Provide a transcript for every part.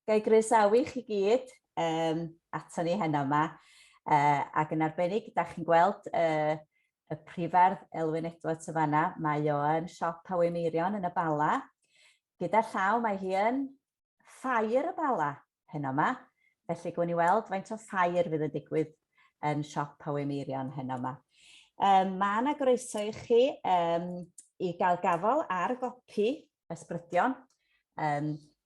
Gai groesawu chi gyd ato ni heno yma, ac yn arbennig, da chi'n gweld y Prifardd Elwyn Edwards y fanna, mae o yn siop Awen Meirion yn y Bala. Gyda llaw mae hi yn ffair y Bala heno yma, felly gwyn ni weld faint o ffair fydd yn digwydd yn siop Awen Meirion heno yma. Mae yna groeso i chi i gael gafal ar y gopi Ysbrydion,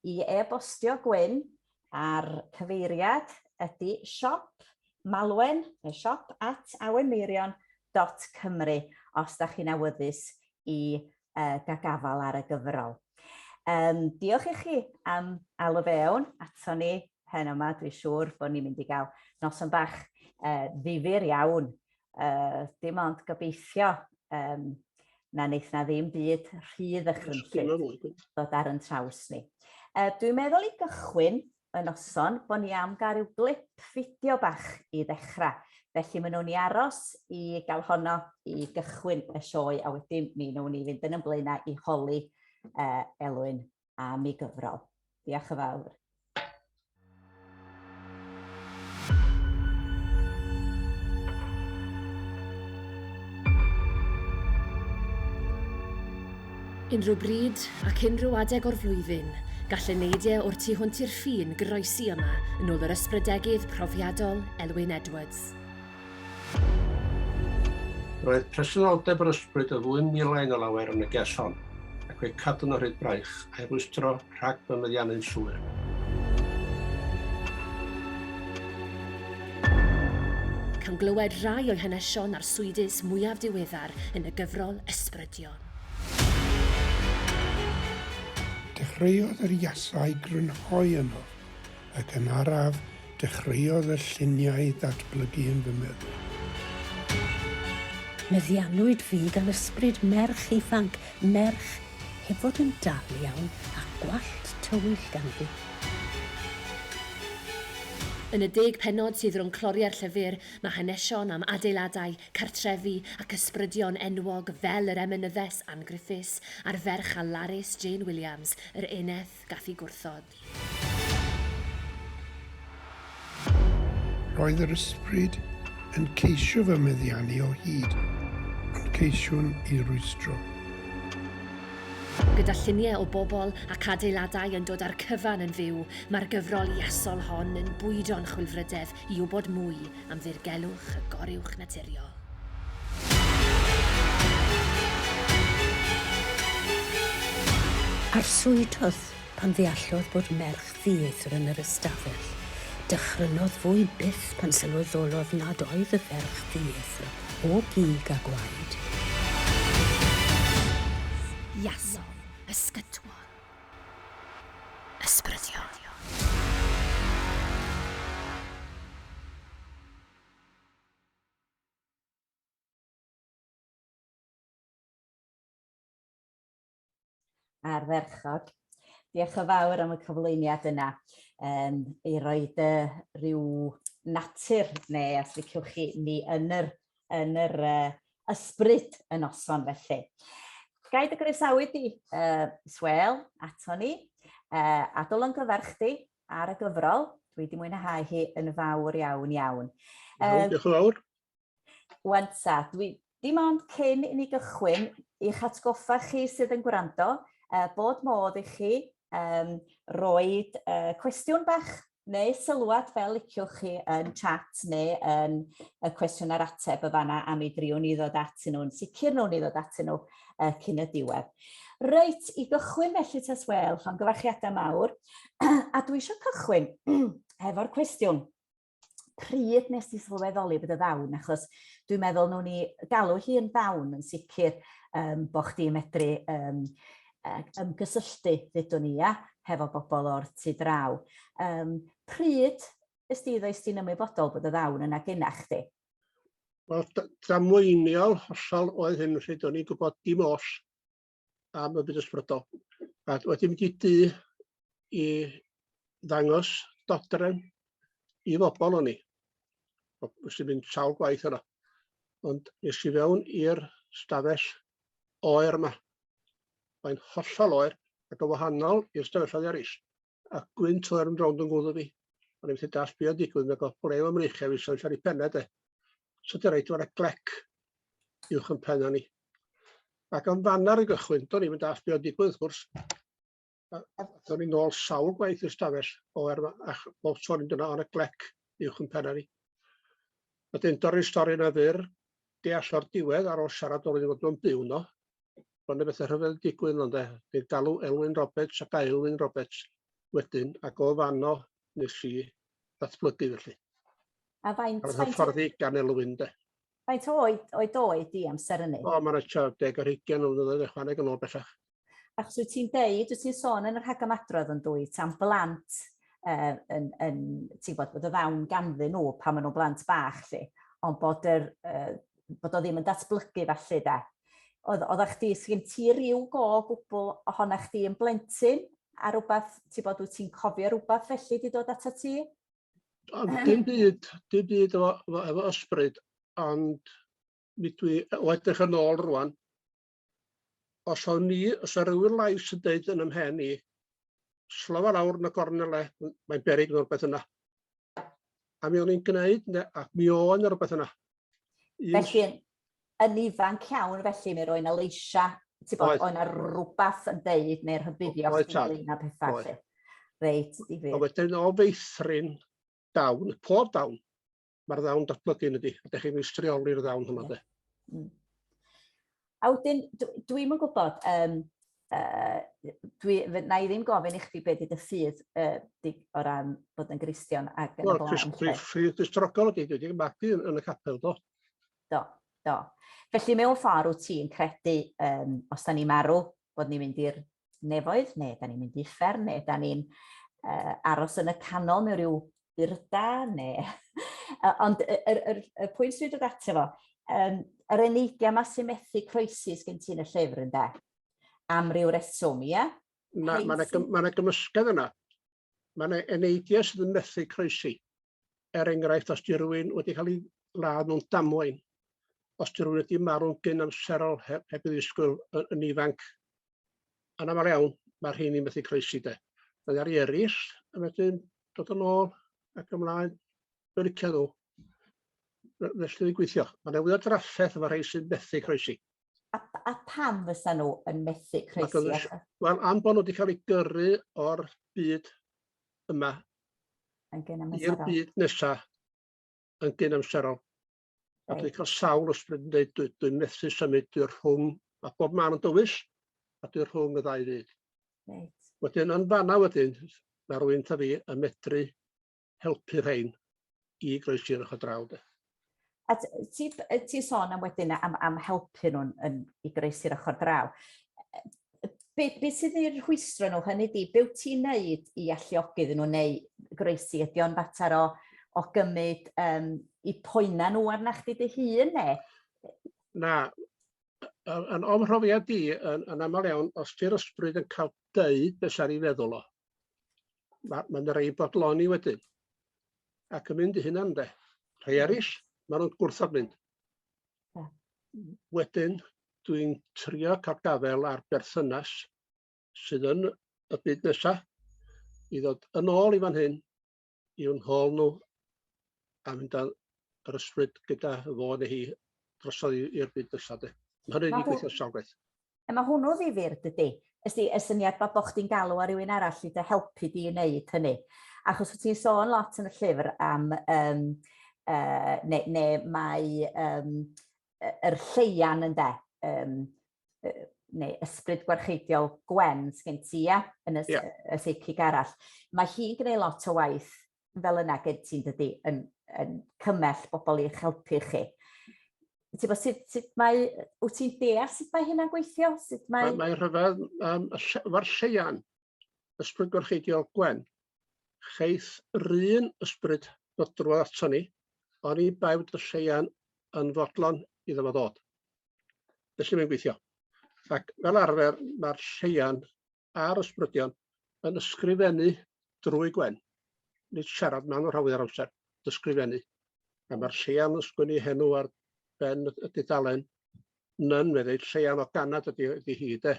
i e-bostio Gwyn ar cyfeiriad ydy siop malwen, neu siop@awenmeirion.cymru os da chi'n awyddus i gael gafal ar y gyfrol. Diolch i chi am alw fewn ato ni heno yma. Dwi'n siŵr bod ni'n mynd i gael noson bach ddifyr iawn. Dim ond gobeithio na wneith na ddim byd rhydd y chrynthydd ddod ar yn traws ni. Dwi'n meddwl i gychwyn y noson bod ni am gael rhyw glip fideo bach i ddechrau. Felly maen nhw'n ni aros i gael honno i gychwyn y sioe, a wedyn mi nhw'n ni fynd yn ymlaen i holi Elwyn am ei gyfrol. Diolch yn fawr. Unrhyw bryd ac unrhyw adeg o'r flwyddyn, gall eneidiau o'r tu hwnt i'r ffin groesi yma yn ôl yr ysbrydegydd profiadol Elwyn Edwards. Roedd presenoldeb yr ysbryd o 2,000 o lawer yn y Gall ac fe'i cadw yn o rhyd braich a'i rwystro rhag bymyddiannu'n llwyr. Cawn glywed rhai o'i hanesion a'r swydus mwyaf diweddar yn y gyfrol Ysbrydion. Dechreuodd yr iasau grynhoi yno, ac yn araf dechreuodd y lluniau ddatblygu yn fy meddwl. Meddiannwyd fi gan ysbryd merch ifanc, merch heb fod yn dal iawn a gwallt tywyll ganddi. Yn y 10 pennod sydd rhwng cloriau'r llyfr, mae hanesion am adeiladau, cartrefi ac ysbrydion enwog fel yr emynyddes Ann Griffiths a'r ferch a Larys Jane Williams, yr uneth gath ei gwrthod. Roedd yr ysbryd yn ceisio fy meddiannu o hyd, ond ceisiwn i rwystro. Gyda lluniau o bobl ac adeiladau yn dod ar cyfan yn fyw, mae'r gyfrol iasol hon yn bwydo'n chwilfrydedd i wybod mwy am ddirgelwch y goriwch naturiol. Arswydodd pan ddeallodd bod merch ddieithr yn yr ystafell. Dychrynnodd fwy byth pan sylweddolodd nad oedd y ferch ddieithr o gig a gwaed. Iasol, ysgytwon, ysbrydion. A'r ferchog. Diolch yn fawr am y cyflwyniad yna, i roed rhyw natur, neu os liciwch chi ni yn yr ysbryd y noson felly. Gaid y groesawu di Swêl ato ni, adol yn gyfer chdi ar y gyfrol. Dwi wedi mwynhau hi yn fawr iawn iawn. Diolch yn fawr. Wanta, dim ond cyn i ni gychwyn i'ch atgoffa chi sydd yn gwrando, bod modd i chi roed cwestiwn bach neu sylwad fel liciwch chi yn chat neu yn y cwestiwn ar ateb y fanna am ei driwn ni ddod atyn nhw'n sicr nhw'n i ddod atyn nhw cyn y diwedd. Reit, i gychwyn felly ta Swêl, llongyfarchiadau mawr, a dwi eisiau cychwyn efo'r cwestiwn. Pryd nes ti sylweddoli bod y ddawn, achos dwi'n meddwl nhw'n ni galw hi yn ddawn yn sicr bod chdi medru ymgysylltu, ddydwn ni, hefo bobl o'r tu draw. Pryd ys ti'n ymwybodol bod y ddawn yna gyna chdi? Wel, damweiniol hollol oedd hyn, felly do'n i'n gwybod dim os am y byd ysbrydol. A wedi mynd i dŷ i ddangos dodrefn i bobl o'n i. Wnes i mynd sawl gwaith yna. Ond nes i fewn i'r stafell oer yma. Mae'n hollol oer ac yn wahanol i'r stafelloedd eraill. a gwynt oedd yn rownd yn gwrdd fi. O'n i'n methu das beth o'n digwydd, ac o blew am reichau fi sy'n siarad i pennau de. So dy reid, oedd glec uwch yn penna ni. Ac am fannar i gychwyn, do'n i'n das beth o'n digwydd, wrth gwrs. Do'n i'n nôl sawl gwaith i'r stafell, ach bob tro ni'n dyna o'n y glec uwch yn penna ni. Wedyn dorri'r stori yna fyr, deall o'r diwedd ar ôl siarad o'r fod nhw'n byw no. Ond y bethau rhyfedd digwydd ond Dwi'n galw Elwyn Roberts ac Elwyn Roberts wedyn, ac o fanno nes i ddatblygu felly. A faint Hyfforddi gan Elwyn de. oed i amser hynny? O, mae'n 10 ar 20 o flynyddoedd ychwaneg yn ôl bellach. Achos wyt ti'n deud, wyt ti'n sôn yn yr rhagymadrodd yn dwy, tan blant, ti'n bod y ddawn ganddyn nhw pan maen nhw'n blant bach, lle, ond bod o ddim yn datblygu felly de. Oeddach chdi, sgyn ti ryw go gwbl ohonach chdi yn blentyn, a rhywbeth, ti'n bod, wyt ti'n cofio rhywbeth felly di dod ata ti? Dim byd efo ysbryd, ond mi dwi o edrych yn ôl rwan, os o rhywun lais yn deud yn ymhen i, slofa lawr yn y gornel mae'n berig yn rhywbeth yna. A mi o'n i'n gwneud, a mi o'n rhywbeth yna. Felly, yn ifanc iawn, felly mi roi'n leisia, ti'n bod, o'n rhywbeth yn deud neu'r hybuddio ynglyn â pethau. Reit, difyr. A wedyn o feithrin dawn, pob dawn, mae'r dawn datblygu yn ydi. A dech chi'n meistrioli'r dawn hwnna de. A wedyn, dwi'n yn gwybod, na i ddim gofyn i chdi beth ydy dy ffydd o ran bod yn Gristion ac yn y blaen. Ffydd Cristrogol ydi, dwi'n magu yn y capel, do. Do. Felly mewn ffordd wyt ti'n credu, os da ni'n marw, bod ni'n mynd i'r nefoedd, neu da ni'n mynd i Uffern, neu da ni'n aros yn y canol mewn rhyw byrda, neu... Ond y pwynt sy'n dod ato fo, yr eneidiau yma sy'n methu croesi sgyn ti yn y llyfr ynddo? Am ryw reswm, ia? Mae gymysgedd yna. Mae eneidiau sydd yn methu croesi. Enghraifft, os di rhywun wedi cael ei ladd mewn damwain, os di rhywun wedi marw'n gyn amserol heb ei ddisgwyl yn ifanc, yn aml iawn, mae'r rhain i methu croesi de. Mae'n ar ei eraill, a wedyn dod yn ôl ac ymlaen, dwi'n licio nhw. Felly dwi'n gweithio. Mae'n ewyd o drafferth efo rhai sy'n methu croesi. A pam fysa nhw yn methu croesi? Wel, am bod nhw wedi cael ei gyrru o'r byd yma i'r byd nesaf yn gyn amserol. A dwi'n cael sawl ysbryd yn dweud dwi'n methu symud, dwi'n rhwng, a bob man yn dywys, a dwi'n rhwng y ddau fyd. Wedyn, yn fanna wedyn, mae rhywun ta fi yn medru helpu rhain i groesi'r ochr draw. A ti sôn am wedyn am helpu nhw'n i groesi'r ochr draw. Be sydd i'r rhwystro nhw hynny di? Be wyt ti'n neud i alluogi nhw neu groesi? Ydy o'n fater o gymryd i poena nhw arna chdi dy hun, ne? Na, yn o'mhrofiad di, yn aml iawn, os di'r ysbryd yn cael deud beth ar ei feddwl o, mae'n rhai bodloni wedyn, ac yn mynd i hynna'n de. Rhai eraill, maen nhw'n gwrthod mynd. Wedyn, dwi'n trio cael gafel ar berthynas sydd yn y byd nesaf i ddod yn ôl i fan hyn i'w nhôl nhw a mynd ar ysbryd gyda fo neu hi drosodd i'r byd nesaf. Mae hynny'n ei gweithio sawl gwaith. Mae hwnnw ddifyr, dydy? Y syniad bod chdi'n galw ar rywun arall i dy helpu di i wneud hynny. Achos wyt ti'n sôn lot yn y llyfr am neu mae yr lleian yn de, neu ysbryd gwarcheidiol Gwen sgen ti yn y seicig arall. Mae hi'n gwneud lot o waith fel yna gen ti'n dydy yn cymell bobl i'ch helpu chi. Wyt ti'n deall sut mae hynna'n gweithio? Mae'n rhyfedd, efo'r lleian, ysbryd gwarcheidiol Gwen, cheith yr un ysbryd ddod drwy ato ni, ond i bawd y lleian yn fodlon iddo fo ddod. Felly mae'n gweithio. Ac fel arfer, mae'r lleian a'r ysbrydion yn ysgrifennu drwy Gwen. Nid siarad mewn o'r hawdd ar amser, ysgrifennu. A mae'r lleian yn sgwennu henw ar ben y dudalen, nyn meddwl, lleian o ganad ydi hi de.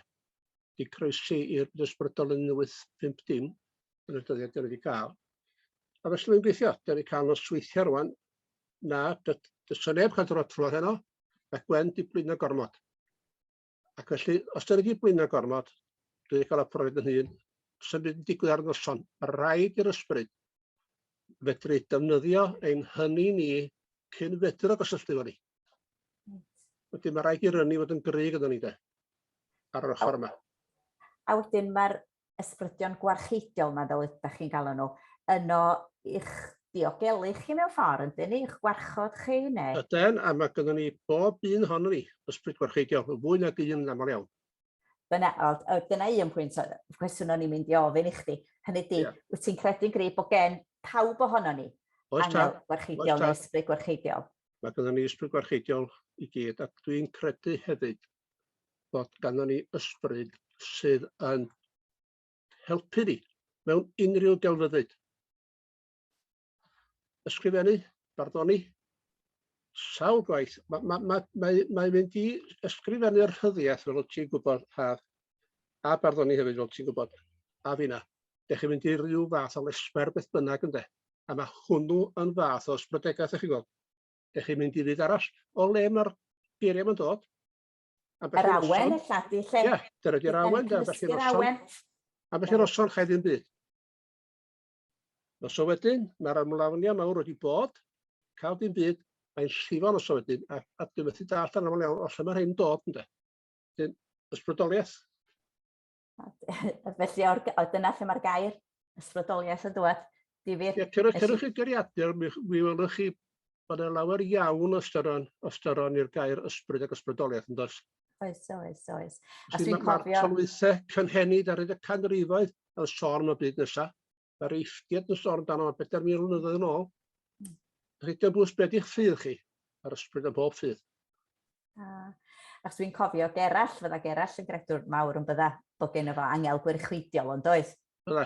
Di croesi i'r ysbrydol yn 850, yn y dyddiau dyn ni wedi cael. A felly mae'n gweithio, dyn ni cael nos weithio rwan, na, dysa neb cael dod trwy'r heno, a Gwen di blino gormod. Ac felly, os dyn ni wedi blino gormod, dwi wedi cael y profiad yn hun, sy'n mynd digwydd ar y noson, mae rhaid i'r ysbryd fedru defnyddio ein hynny'n ni cyn fedr o gysylltu efo ni. Wedyn mae rhaid i'r hynny fod yn gryg ydyn ni de, ar yr ochr yma. A wedyn mae'r ysbrydion gwarcheidiol yma, fel ydych chi'n gael nhw, yno i'ch diogelu chi mewn ffordd, ydyn ni, i'ch gwarchod chi, neu? Ydyn, a mae gynnon ni bob un honno ni, ysbryd gwarcheidiol, fwy nag un yn aml iawn. Dyna un pwynt o gwestiwn o'n i'n mynd i ofyn i chdi. Hynny di, wyt ti'n credu'n gryf bod gen pawb ohono ni angel gwarcheidiol neu ysbryd gwarcheidiol? Mae gynnon ni ysbryd gwarcheidiol i gyd, ac dwi'n credu hefyd bod ganddo ni ysbryd sydd yn helpu ni mewn unrhyw gelfyddyd. Ysgrifennu, barddoni, sawl gwaith. Mae'n mynd i ysgrifennu'r rhyddiaeth fel ti'n gwybod, a barddoni hefyd fel ti'n gwybod, a finna. Dech chi'n mynd i ryw fath o lesmer beth bynnag ynddo. A mae hwnnw yn fath o ysbrydegaeth eich gweld. Dech chi'n mynd i fyd arall o le mae'r geiriau yn dod. Yr awen ella, di lle? Ie, dyna di'r awen. A felly noson chai ddim byd. Nos o wedyn, mae'r ymlafnia mawr wedi bod, cael dim byd, mae'n llifo nos o wedyn, a dwi'n methu dall yn aml iawn, o lle mae'r hyn dod ynddo. Dyn, ysbrydoliaeth. Felly, dyna lle mae'r gair ysbrydoliaeth yn dod. Cyrwch chi gyriadur, mi welwch chi bod y lawer iawn ystyron i'r gair ysbryd ac ysbrydoliaeth yn dos. Oes. Mae'r tolwythau cynhenid ar y canrifoedd yn sôn am y byd nesaf. Mae'r eithriad yn sôn amdano 4,000 mlynedd yn ôl. Chi dybws beth i'ch ffydd chi ar ysbryd yn bob ffydd. Ac dwi'n cofio Gerall, fydda Gerall yn gredwr mawr yn bydda bod gen efo angel gwarcheidiol ond doedd? Bydda,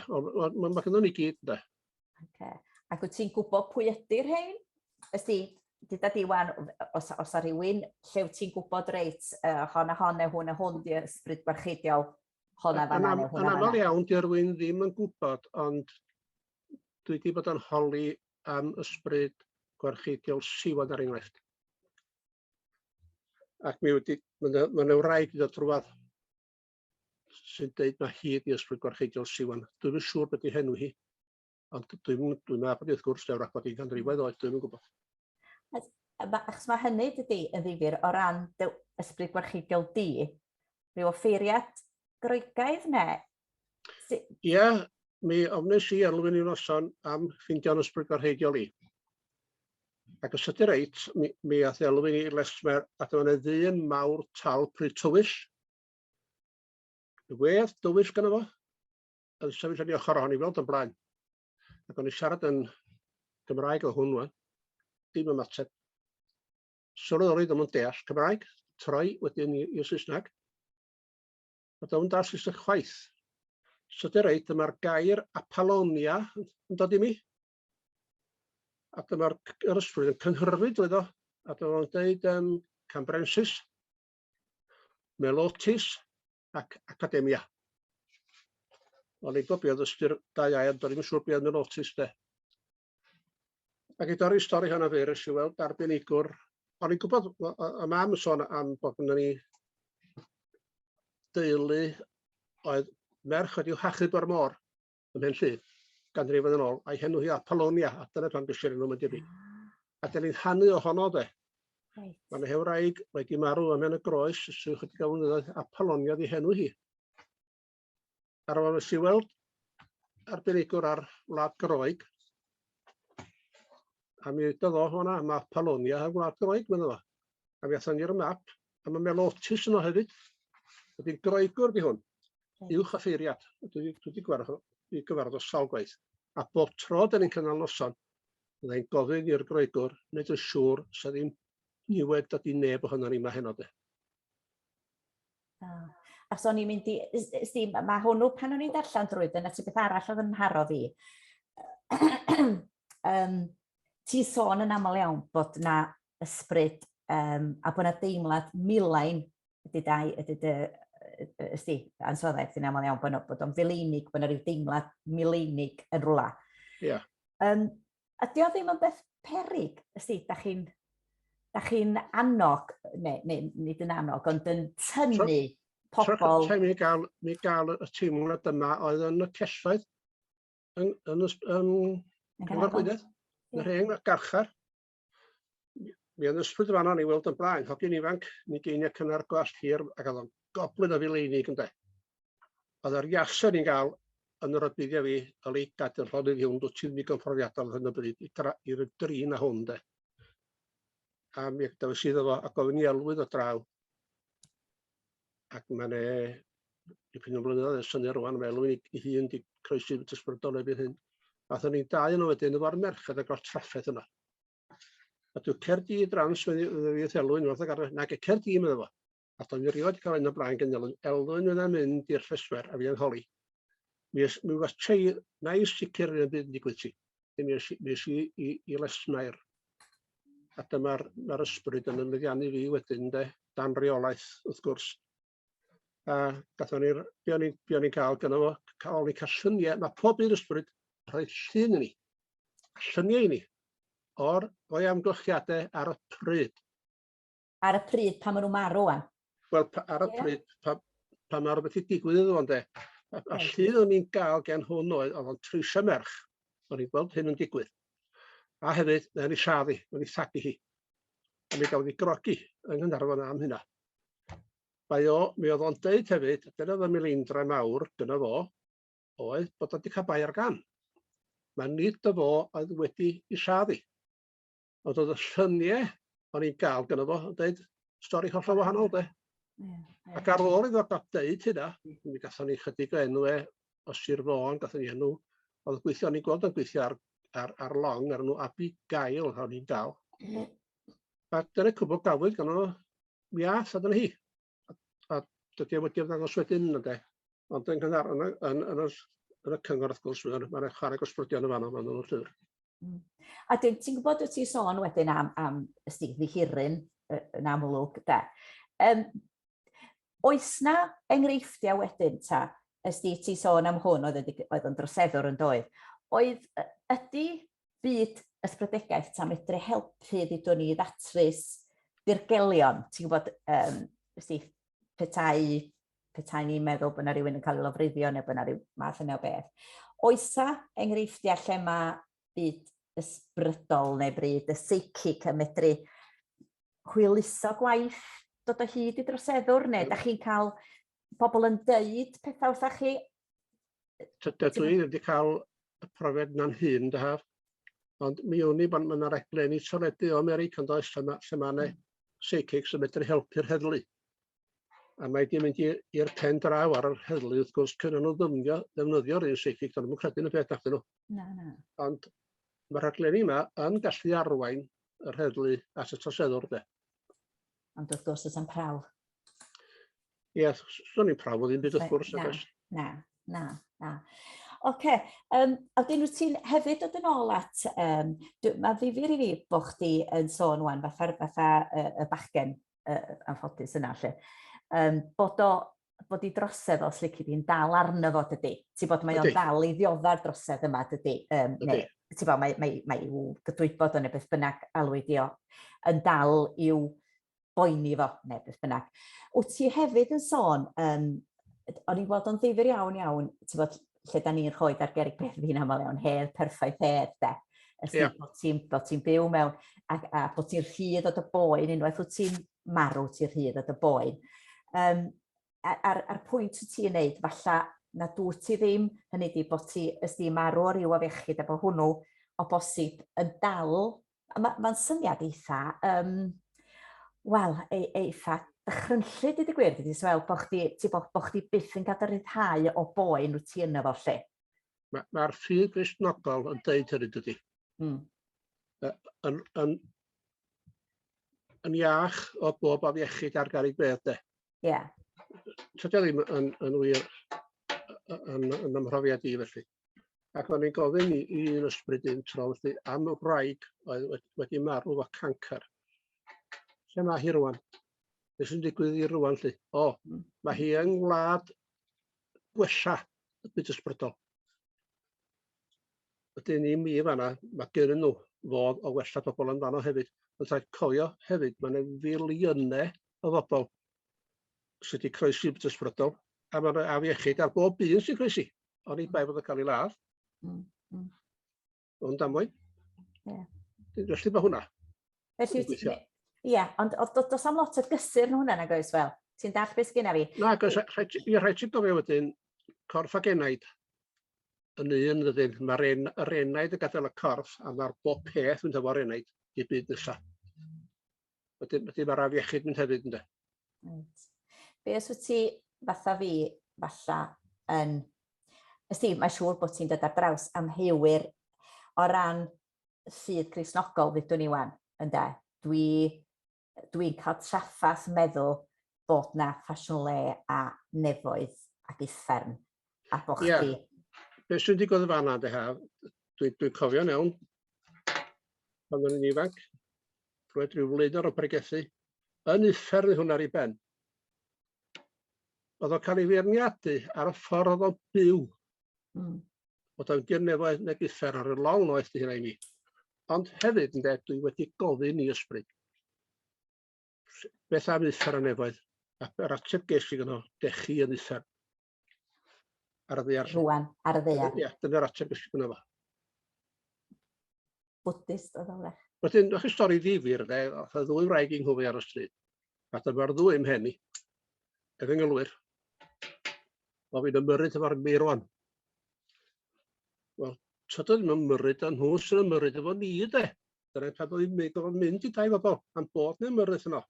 mae gynnu ni gyd ynddo. Ac wyt ti'n gwybod pwy ydy'r rhain? Ysdi, dyda diwan, os a rhywun lle wyt ti'n gwybod reit, hon a hwn di ysbryd gwarcheidiol, hon a fanna neu hwn a fanna. Yn aml iawn, di rhywun ddim yn gwybod, ond dwi wedi bod yn holi am ysbryd gwarcheidiol siwan ar enghraifft. Ac mae'n wraig i ddod drwad sy'n deud mae hi di ysbryd gwarcheidiol siwan. Dwi'n yn siŵr beth i henw hi, ond dwi'n meddwl wrth gwrs dewr ac bod i'n ganrifoedd oed, dwi'n yn gwybod. Achos mae hynny dydy yn ddifur o ran ysbryd gwarcheidiol di, rhyw offeiriad groegaidd ne? Ie, mi ofnes i Elwyn i'n noson am ffindio'n ysbryd gwarcheidiol i. Ac os ydy reit, mi ath Elwyn i'r lesmer a dyma yna ddyn mawr tal pryd tywys. Wedd dywys gyda fo, yn sefyll yn ei ochr ohoni fel yn blaen. Ac o'n i siarad yn Gymraeg o hwnnw, dim ymateb. Sylweddoli ddim yn deall Cymraeg, troi wedyn i'r Saesneg. A dwi'n dall Saesneg chwaith. Sydd reit, dyma'r gair Apollonia yn dod i mi. A dyma'r ysbryd yn cynhyrfyd oedd o. A dyma'n dweud Cambrensis, Melotis ac Academia. O'n i'n gwybod ystyr dau air, do'n i'n siŵr beth Melotis de. Ac i dorri'r stori hynna fe, res i weld arbenigwr. O'n i'n gwybod, y mam yn sôn am bod yna ni deulu oedd merch wedi hachub o'r môr ym Mhenllyn, ganrifoedd yn ôl, a'i henw hi Apollonia, a dyna pan bysir nhw'n mynd i fi. A dyna ni'n hannu ohono de. Mae'n hewraig wedi marw am yn y groes, sy'n chydig gael flynyddoedd, Apollonia di henw hi. Ar ôl nes i weld arbenigwr ar Wlad Groeg, a mi ddod o hwnna, mae Apollonia ar Wlad Groeg, mynd o. A mi athon ni'r map, a mae Melotis yno hefyd. Ydy'n groegwr di hwn, uwch a ffeiriad. Dwi wedi gyfarfod o sawl gwaith. A bob tro dyn ni'n cynnal noson, byddai'n gofyn i'r groegwr, wneud yn siŵr, sa ddim niwed dod i neb ohono ni mae heno de. Achos o'n i'n mynd i, mae hwnnw pan o'n i'n darllen drwy, dyna ti beth arall oedd yn nharo fi. Ti sôn yn aml iawn bod na ysbryd a bod na deimlad milain ydy ansoddaeth yn aml iawn bod o'n fileinig, bod yna rhyw deimlad mileinig yn rwla. Ie. Ydy o ddim yn beth peryg, da chi'n annog, nid yn annog, ond yn tynnu pobl... Mi gael y teimlad yma oedd yn y celloedd yn Cyngor Gwynedd, yn yr hen garchar. Mi oedd ysbryd fan o'n i weld yn blaen, hogyn ifanc, ni geiniau cynnar gwallt hir, ac oedd o'n goblin o fileinig ynde. Oedd yr iasau ni'n gael yn yr odbyddiau fi, oli gadael hon i ddiwn, dwi ti'n ddigon profiadol hyn o bryd i'r drin a hwn de. A mi agdaf sydd efo, ac oedd yn Elwyn o draw. Ac mae'n dipyn o blynyddoedd yn syni rwan, Mae Elwyn i hun di croesi ysbrydol efo'r hyn. Athyn ni'n dau yn o wedyn efo'r merched ag o'r traffaeth yna. A dwi'n Caerdydd drans fydd Elwyn, nag y Caerdydd mynd efo. A dwi'n rioed cael un o blaen gan Elwyn. Elwyn yna mynd i'r ffeswer a fi yn holi. Mi was tei nais sicr yn y byd digwydd ti. Mi es i Lesmair. A dyma'r ysbryd yn ymwyddiannu fi wedyn de, dan reolaeth wrth gwrs. A gathon ni'r bio ni'n cael gyda fo, cael lluniau, mae pob un ysbryd rhoi llun i ni. Lluniau i ni. O'i amgylchiadau ar y pryd. Ar y pryd pan maen nhw'n marw wan? Wel, ar y pryd pan mae rhywbeth i digwydd iddo fo'n de. A llun o'n i'n gael gen hwn oedd o'n treisio merch. O'n i'n gweld hyn yn digwydd. A hefyd, mae'n ei siaddu, mae'n ei thagu hi. A mi gafodd ei grogi yng Nghanarfon am hynna. Mi oedd o'n deud hefyd, dyna oedd y milindra mawr gyda fo, oedd bod o'n di cael bai ar gan. Mae nid y fo oedd wedi ei siaddu. Ond oedd y lluniau o'n i'n gael gyda fo, yn deud stori hollol wahanol de. Ac ar ôl iddo deud hynna, mi gathon ni chydig o enw o Sir Fôn, gathon ni enw, oedd gweithio, ni'n gweld yn gweithio ar long, ar enw Abigail, o'n i'n gael. A dyna cwbl gafwyd gan o miath a dyna hi. A dydy wedi ymddangos wedyn yna, ond yn y cyngor wrth gwrs, mae'n chwarae Ysbrydion yn fanno, mae'n nhw'n llyfr. A ti'n gwybod wyt ti'n sôn wedyn am ddihiryn yn amlwg, de? Oes na enghreifftiau wedyn ta, ti'n sôn am hwn oedd yn droseddwr yn doedd, ydy byd ysbrydegaeth ta medru helpu ddydwn ni ddatrys dirgelion, ti'n gwybod, petai ni'n meddwl bod yna rhywun yn cael ei lofruddio neu bod yna rhyw math yna o beth. Oes na enghreifftiau lle mae byd ysbrydol neu bryd y seicis yn medru hwyluso gwaith dod o hyd i droseddwr, neu da chi'n cael pobl yn deud pethau wrthach chi? Dwi wedi cael y profiad na'n hun, dy Haf. Ond mi wn i bod yna reglenni toledu o America yn does, lle mae yna seicis yn medru helpu'r heddlu. A mae wedi mynd i'r pen draw ar yr heddlu, wrth gwrs, cyn nhw ddefnyddio'r un seicis, ond nhw'n credu yn y peth nathyn nhw. Na. Ond mae'r rhaglenni yma yn gallu arwain yr heddlu at y troseddwr de. Ond wrth gwrs ys am prawf. Ie, so'n i'n prawf o ddim byd wrth gwrs. Na. Oce, a dyn nhw ti'n hefyd dod yn ôl at, mae ddifur i fi bod chdi yn sôn wan fatha y bachgen anffodus yna lle, bod i drosedd os lici di'n dal arno fo dydy. Ti'n bod mae o'n dal i ddiodda'r drosedd yma dydy. Ti'n bod mae i'w gydwybod o neu beth bynnag alwyd i o yn dal i'w boeni fo neu beth bynnag. Wyt ti hefyd yn sôn, o'n i'n gweld o'n ddifur iawn, ti'n bod lle da ni'n rhoi ar gerig beth fi'n aml iawn, hedd, perffaith hedd, de. Bod ti'n byw mewn, a bod ti'n rhydd o dy boen, unwaith wyt ti'n marw ti'n rhydd o dy boen. A'r pwynt wyt ti'n neud, falla na dwyt ti ddim, hynny di bod ti ysdi marw o ryw afiechyd, a bod hwnnw o bosib yn dal, mae'n syniad eitha, eitha dychrynllyd i dy gwir, dydy Swêl, bod chdi byth yn gadarnhau o boen wyt ti yna fo lle. Mae'r ffydd Gristnogol yn deud hynny dydy. Yn iach o bob afiechyd ar garig beth de. Ie. Tydio ddim yn wir yn ymhrofiad i felly. Ac o'n i'n gofyn i un ysbrydyn tro am y wraig oedd wedi marw o cancer. Lle mae hi rwan? beth sy'n digwydd i rwan lly. Mae hi yn wlad gwella y byd ysbrydol. Ydyn ni mi fanna, mae gen nhw fodd o wella pobl yn fanno hefyd. Ond rhaid cofio hefyd, mae yna filiynau o bobl sydd wedi croesi byd ysbrydol, a mae'n afiechyd ar bob un sy'n croesi. Ond i bai bod yn cael ei ladd. O'n damwain. Felly mae hwnna. Ie, ond does am lot o gysur yn hwnna nag oes, Swêl? Ti'n dall beth sgynna fi? Na, rhaid ti'n gofio wedyn, corff ag enaid yn un ydyn. Mae'r enaid yn gadael y corff, a mae'r bob peth yn efo'r enaid i byd nesaf. Wedyn mae'r afiechyd mynd hefyd ynddo. Be os wyt ti fatha fi, falla, mae'n siŵr bod ti'n dod ar draws amheuwyr o ran ffydd Cristnogol ddydwn ni wan, ynde? Dwi'n cael traffath meddwl bod na ffasiwn le a nefoedd ac uffern a bo chdi. Be sy'n digwydd yn fanna, dwi'n cofio'n iawn, pan o'n i'n ifanc, rhaid rhyw flwyddyn o bregethu, yn uffern hwnna ar ei ben. Oedd o'n cael ei feirniadu ar y ffordd oedd o'n byw. Oedd o'n gyrnefoedd nag uffern ar y long noeth di hynna i mi. Ond hefyd, dwi wedi gofyn i ysbryd. Beth am uffern a nefoedd? Yr ateb ges i gyno, dechu yn uffern. Ar y ddear. Rwan, ar y ddear. Ie, dyna'r ateb ges i gyno fo. Buddhist oedd o'n rech. Wedyn, o'ch chi stori ddifyr, oedd y ddwy wraig i'n hwfio ar y stryd. A dyma'r ddwy mhenni. Efo'n ngylwyr. O fi'n ymyrryd efo'r Meirion. Wel, tydyn nhw'n ymyrryd, a nhw sy'n ymyrryd efo ni, de. Dyna pan oedd hi'n mynd i dau bobl, am bod nhw'n ymyrryd yno.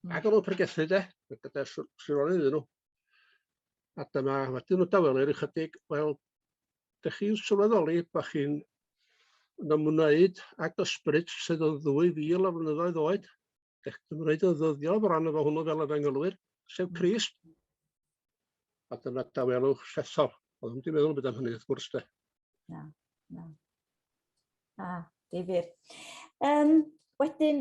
Ac o'n nhw'n pregethu, de, gyda siroli iddyn nhw. A dyma, wedyn nhw dawelir ychydig, wel, dych chi'n sylweddoli bod chi'n ymwneud ag ysbryd sydd o 2000 o flynyddoedd oed. Dych chi'n ymwneud o ddyddiol fran efo hwnnw fel efo'n ngylwyr, sef Crist. A dyna dawelwch llethol. Oedd ddim wedi meddwl beth am hynny, wrth gwrs, de. Na. Difyr. Wedyn,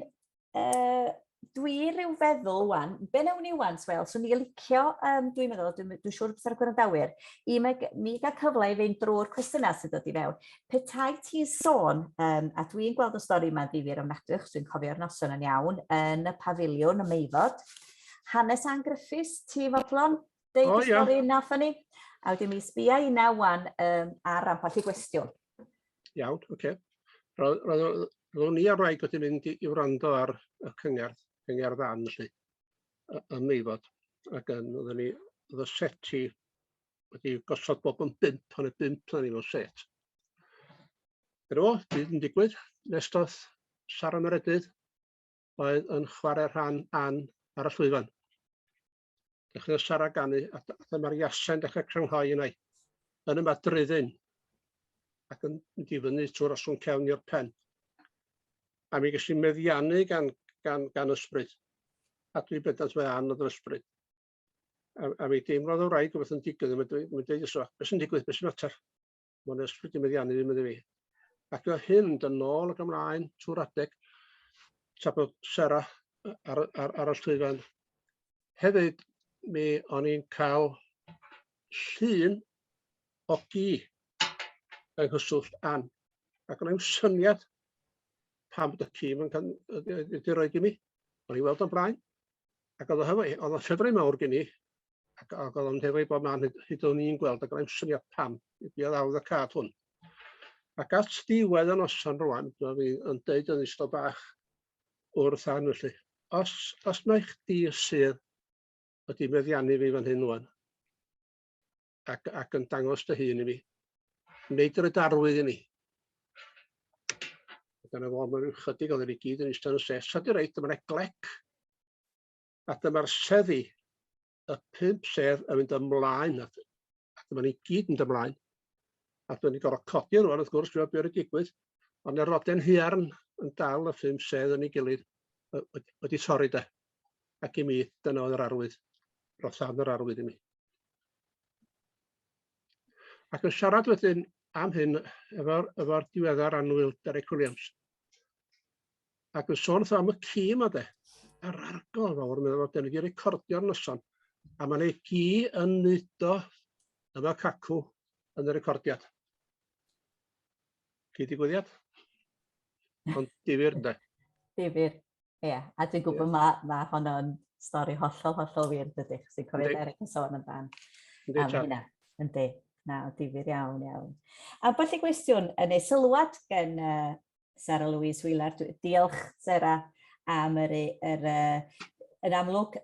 dwi rhyw feddwl wan, be nawn ni wan, Swêl, so ni'n licio, dwi'n meddwl, dwi'n siŵr beth ar y gwrandawyr, i mi gael cyfle i fynd drwy'r cwestiynau sydd dod i fewn. Petai ti'n sôn, a dwi'n gweld y stori yma'n ddifyr ofnadwy, achos dwi'n cofio'r noson yn iawn, yn y pafiliwn, y Meifod, hanes angryffus, ti fodlon, deud y stori nath ni, a wedyn mi sbia i na wan ar ambell i gwestiwn. Iawn, oce. Roedd ni a wraig wedi mynd i wrando ar y cyngerdd ddan, yn Meifod. Ac oedd y seti wedi gosod bob yn 5, ond y 5 na ni mewn set. Dyna fo, byd yn digwydd, nes doedd Sara Meredydd oedd yn chwarae rhan Ann ar y llwyfan. Dechrau Sara ganu, a dyma'r Iasen dechrau crynhoi yna yn y madryddyn, ac yn mynd i fyny trwy'r osgwrn cefn i'r pen. A mi ges i meddiannu gan ysbryd, a dwi bendant mae Ann oedd yr ysbryd. A mi deimlodd o wraig o beth yn digwydd, mae'n dweud ysbryd, beth sy'n digwydd, beth sy'n mater? Mae'n ysbryd i meddiannu ddim ydy fi. Ac o hyn, dyn nôl ac ymlaen trwy'r adeg, tra bod Sara ar y llwyfan. Hefyd, mi o'n i'n cael llun o gi yng nghyswllt Ann. Ac o'n i'n syniad pam bod y ci wedi rhoi i mi. O'n i'n weld o'n blaen. Ac oedd o'n ffefrau mawr gen i. Ac oedd o'n hefyd bod man hyd o'n i'n gweld. Ac o'n i'n syniad pam. I ddawdd y cad hwn. Ac at diwedd y noson rwan, fi'n deud yn ystod bach wrth Ann felly. Os mae chdi sydd wedi meddiannu fi fan hyn wan, ac yn dangos dy hun i mi, wneud yr ydarwydd i ni. Dyna fo, mae'n rhyw chydig oedd yn ei gyd yn eistedd yn y ses. Sa di reit, dyma'n eglec, a dyma'r seddi, y 5 sedd yn mynd ymlaen, a dyma'n ei gyd yn ymlaen. A dyma'n ei gorfod codi rwan, wrth gwrs, dwi'n byr y digwydd, ond y roden hiarn yn dal y 5 sedd yn ei gilydd wedi torri de. Ac i mi, dyna oedd yr arwydd. Roedd Ann yr arwydd i mi. Ac yn siarad wedyn am hyn efo'r diweddar annwyl Derek Williams. Ac yn sôn am y ci yma de. ar argol fawr, meddwl bod ni wedi recordio'r noson, a mae'n ei gi yn nudo yma cacw yn y recordiad. Chi digwyddiad? Ond difyr, ynddo? Difyr, ie. A dwi'n gwybod mae honno'n stori hollol wir, dydy, sy'n cofio Derek yn sôn amdan. Am hynna, yndi. Na, difyr iawn. A felly gwestiwn, yn ei sylwad gen Sarah Louise Wheeler, diolch Sarah am yn amlwg,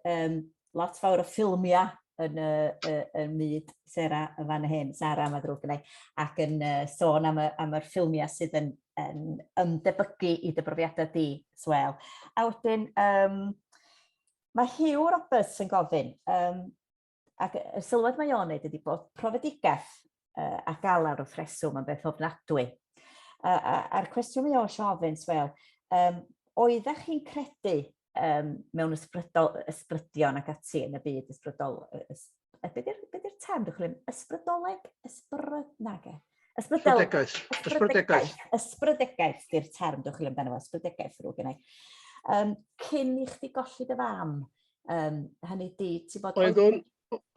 lot fawr o ffilmiau yn myd Sarah yn fan hyn, Sarah mae'n drwg gynnau, ac yn sôn am yr ffilmiau sydd yn ymdebygu i dy brofiadau di, Swêl. A wedyn, mae Hugh Roberts yn gofyn, ac y sylwad mae o'n neud ydy bod profedigaeth a Gall wrth reswm yn beth ofnadwy. A'r cwestiwn mae o'n ofyn, Swêl, oeddech chi'n credu mewn ysbrydion ac ati yn y byd ysbrydol, be di'r term dwi'n chwilio? Ysbrydoleg? Ysbrydegaeth di'r term dwi'n chwilio amdano fo, ysbrydegaeth rwy'n gynnau. Cyn i chdi golli dy fam, hynny di, ti bod...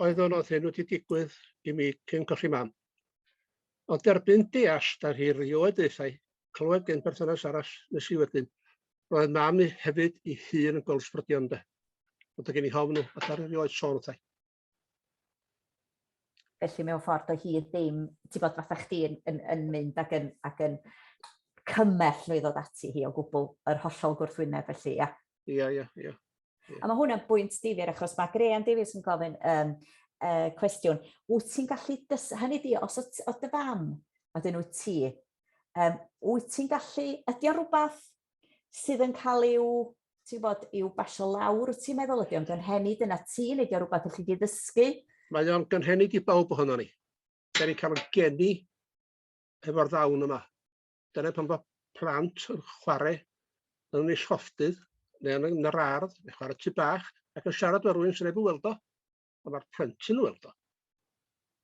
Oedd hyn wedi digwydd i mi cyn colli mam. Ond derbyn deall ar hi rioedaethau, clywed gen berthynas arall nes i wedyn, roedd mam ni hefyd i hun yn golsbrydion de. Ond gen i hofn nhw, a dar rioed sôn wrthai. Felly mewn ffordd o hi ddim, ti bod fatha chdi yn mynd ac yn cymell nhw i ddod ati hi o gwbl yr hollol gwrthwyneb felly, ia? Ia. A mae hwnna'n bwynt difyr, achos mae Graham Davies yn gofyn cwestiwn. Wyt ti'n gallu, hynny di, os o dy fam, ydyn nhw ti, wyt ti'n gallu, ydy o rhywbeth sydd yn cael i'w basio lawr, wyt ti'n meddwl, ydy o'n gynhenid yna ti, neu ydy o rhywbeth ych chi wedi ddysgu? Mae o'n gynhenid i bawb ohono ni. Da ni'n cael yn geni efo'r ddawn yma. Dyna pan bod plant yn chwarae yn ei schoffdydd, neu yn yr ardd, neu chwarae tu bach, ac yn siarad o'r rhywun sy'n ei weld o, a mae'r plentyn yn weld o.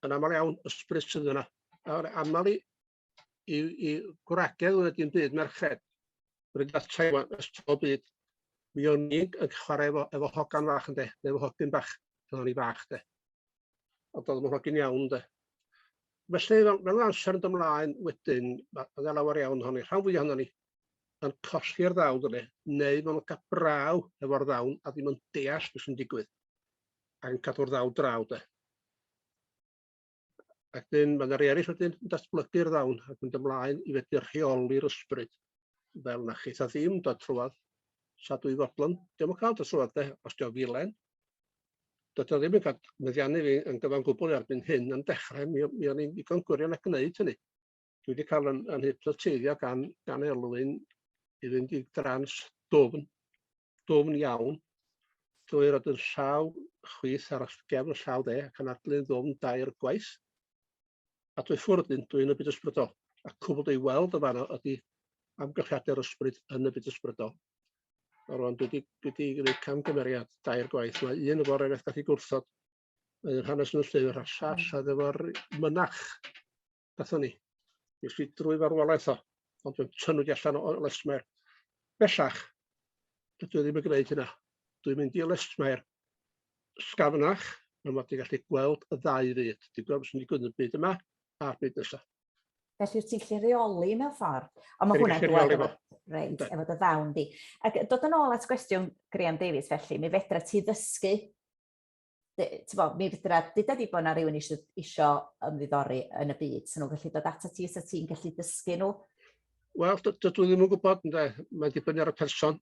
Yn aml iawn ysbryd sydd yna. Aml i gwragedd wedi'n byd merched. Rwy'n data i ystod byd. Mi o'n i'n chwarae efo hogan fach yn de, neu efo hogyn bach, pan o'n i fach de. Ond oedd yn hogyn iawn de. Felly, fel amser yn ymlaen wedyn, mae lawer iawn honni. Rhan fwy ohono ni yn colli'r ddawn yna, neu maen nhw'n cael braw efo'r ddawn a ddim yn deall beth sy'n digwydd. Ac yn cadw'r ddaw draw de. Ac mae'n yr eraill wedyn yn datblygu'r ddawn ac yn ymlaen i fedru rheoli'r ysbryd. Fel na chi, tha ddim dod trwad sa dwy fodlon. Diolch yn cael dod trwad de, os diolch filen. Dod o ddim yn cael meddiannu fi yn gyfan gwbl erbyn hyn yn dechrau, mi o'n i'n ddigon gwirion ac gwneud hynny. Dwi wedi cael yn hypnoteiddio gan Elwyn i fynd i drans dwfn iawn, drwy roed yn llaw chwith ar gefn llaw de, ac yn adlu'n ddwfn dair gwaith. A dwi ffwrdd dwi'n y byd ysbrydol. A cwbl ei weld o fanno ydy amgylchiadau'r ysbryd yn y byd ysbrydol. A rwan dwi wedi gwneud camgymeriad dair gwaith. Mae un o'r efeith gath i gwrthod yn hanes yn y llyfr, a llall efo'r mynach gathon ni. Nes i drwy farwolaeth o, ond dwi'n tynwyd allan o lesmair. Bellach, dwi ddim yn gwneud hynna. Dwi'n mynd i lesmair sgafnach, a mae wedi gallu gweld y ddau fyd. Dwi'n gweld sy'n digwydd yn y byd yma a'r byd nesaf. Felly wyt ti'n gallu reoli mewn ffordd. Ond mae hwnna'n dweud efo dy ddawn di. Ac dod yn ôl at gwestiwn Graham Davies felly, mi fedra ti ddysgu, mi fedra, dyda di bod na rhywun isio ymddiddori yn y byd, sy'n nhw'n gallu dod ata ti, sy'n ti'n gallu dysgu nhw? Wel, dydw i ddim yn gwybod, mae'n dibynnu ar y person.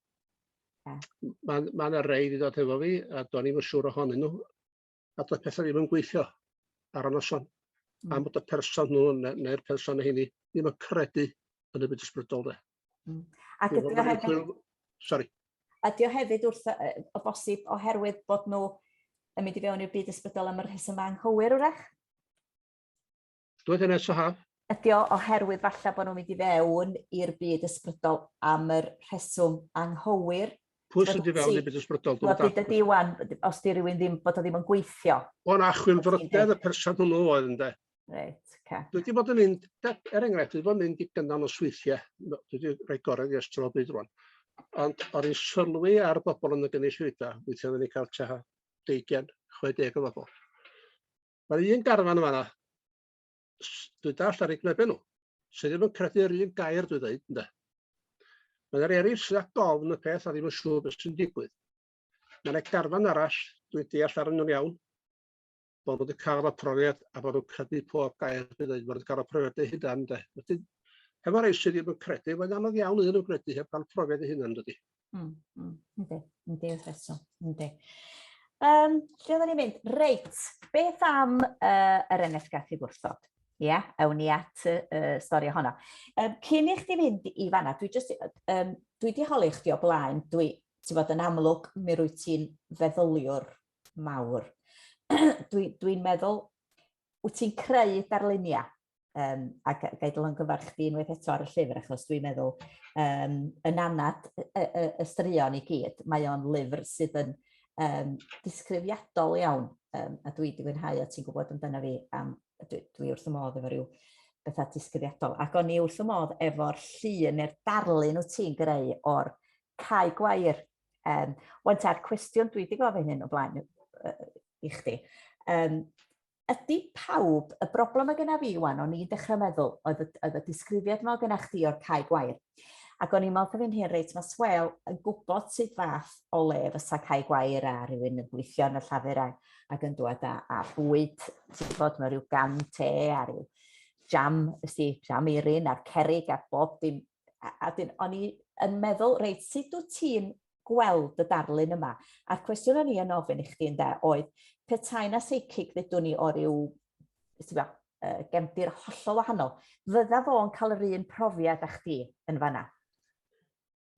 Mae yna rei wedi dod efo fi, a do'n i'm yn siŵr ohonyn nhw, a doedd pethau ddim yn gweithio ar y noson. Am bod y person nhw neu'r person hynny ddim yn credu yn y byd ysbrydol de. Ac ydy o hefyd... Sori. Ydy o hefyd wrth o bosib oherwydd bod nhw yn mynd i fewn i'r byd ysbrydol am yr rheswm anghywir wrach? Dwi'n hynny so Haf. Ydy o oherwydd falle bod nhw'n mynd i fewn i'r byd ysbrydol am yr rheswm anghywir? Pwy sy'n di fewn i'r byd ysbrydol? Ydy wan, os di rhywun ddim bod o ddim yn gweithio. O'n achwilfrydedd y person hwnnw oedd yn de. Reit, ca. Dwi wedi bod yn mynd, enghraifft, dwi wedi bod yn mynd i gynnan o sweithiau. Dwi wedi rhoi gorau i estro byd rwan. Ond o'r i'n sylwi ar bobl yn y gynulleidfa, weithio oedden ni cael tua 20, 60 o bobl. Mae'r un garfan yma, dwi'n dall ar ei gnebau nhw, sydd ddim yn credu'r un gair dwi'n dweud, ynddo. Mae'r eraill sydd â gofn y peth a ddim yn siŵr beth sy'n digwydd. Mae'n garfan arall, dwi'n deall ar nhw'n iawn, bod nhw wedi cael y profiad a bod nhw'n credu pob gair dwi'n dweud, bod nhw'n cael y profiad eu hunan, ynddo. Hefo rei sydd ddim yn credu, mae'n anodd iawn iddyn nhw'n credu heb cael profiad eu hunan, dydy. Yndi, wrth reswm, yndi. Lle oedden ni'n mynd? Reit, beth am yr eneth gath i gwrthod? Ie, awn ni at y stori ohono. Cyn i chdi fynd i fanna, dwi wedi holi chdi o blaen, ti'n fod yn amlwg, mi rwy ti'n feddyliwr mawr. Dwi'n meddwl, wyt ti'n creu darluniau, a gael yn gyfarch chdi unwaith eto ar y llyfr, achos dwi'n meddwl yn anad y straeon i gyd. Mae o'n lyfr sydd yn disgrifiadol iawn, a dwi wedi mwynhau o ti'n gwybod amdano fi, dwi wrth y modd efo rhyw bethau disgrifiadol, ac o'n i wrth y modd efo'r llun neu'r darlun wyt ti'n greu o'r cae gwair. Wan ta'r cwestiwn dwi wedi gofyn hyn o blaen i chdi. Ydy pawb, y broblem y gyna fi wan, o'n i'n dechrau meddwl, oedd y disgrifiad yma gyna chdi o'r cae gwair. Ac o'n i'n meddwl fi'n hyn reit, mae Swêl yn gwybod sut fath o le fysa cae gwair a rhywun yn gweithio yn y llafur ac yn dod a bwyd, ti'n gwybod, mae rhyw gan te a rhyw jam eirin a'r cerig a bob dim. A o'n i yn meddwl, reit, sut wyt ti'n gweld y darlun yma? A'r cwestiwn o'n i yn ofyn i chdi ynde oedd, petai na seicig ddydwn ni o ryw gefndir hollol wahanol, fydda fo'n cael yr un profiad â chdi yn fanna?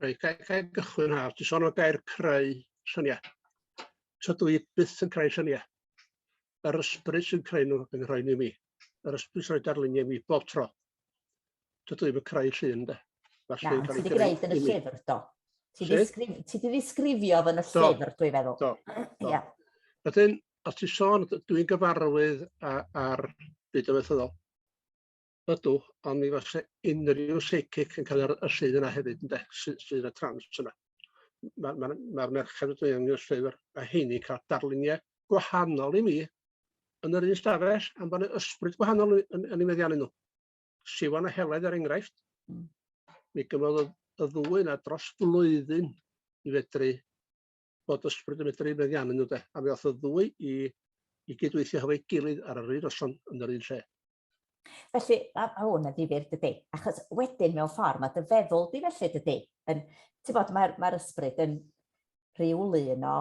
Reit, gael gychwyn Haf, ti'n sôn o gair creu syniau. Tydw i byth yn creu syniau. Yr ysbryd sy'n creu nhw yn rhoi ni mi. Yr ysbryd sy'n rhoi darluniau mi bob tro. Tydw i'm yn creu llun, de. Na, ti wedi gwneud yn y llyfr, do. Ti wedi ddisgrifio fy yn y llyfr, dwi'n feddwl. Do. Wedyn, os ti'n sôn, dwi'n gyfarwydd ar byd ymwethyddol. Ydw, ond mi fase unrhyw seikic yn cael y llun yna hefyd, ynddo, sydd y trans yna. Mae'r merched dwi'n yn y llyfr a heini cael darluniau gwahanol i mi yn yr un stafell am bod yna ysbryd gwahanol yn ei meddiannu nhw. Siwan a heledd er enghraifft. Mi gymodd y ddwy yna dros flwyddyn i fedru bod ysbryd yn medru meddiannu nhw, de. A mi oedd y ddwy i gydweithio hefo'i gilydd ar yr un noson yn yr un lle. Felly, a hwn yn ddifyr dydy, achos wedyn mewn ffordd mae dy feddwl di felly dydy. Ti'n bod, mae'r ysbryd yn rhyw lun o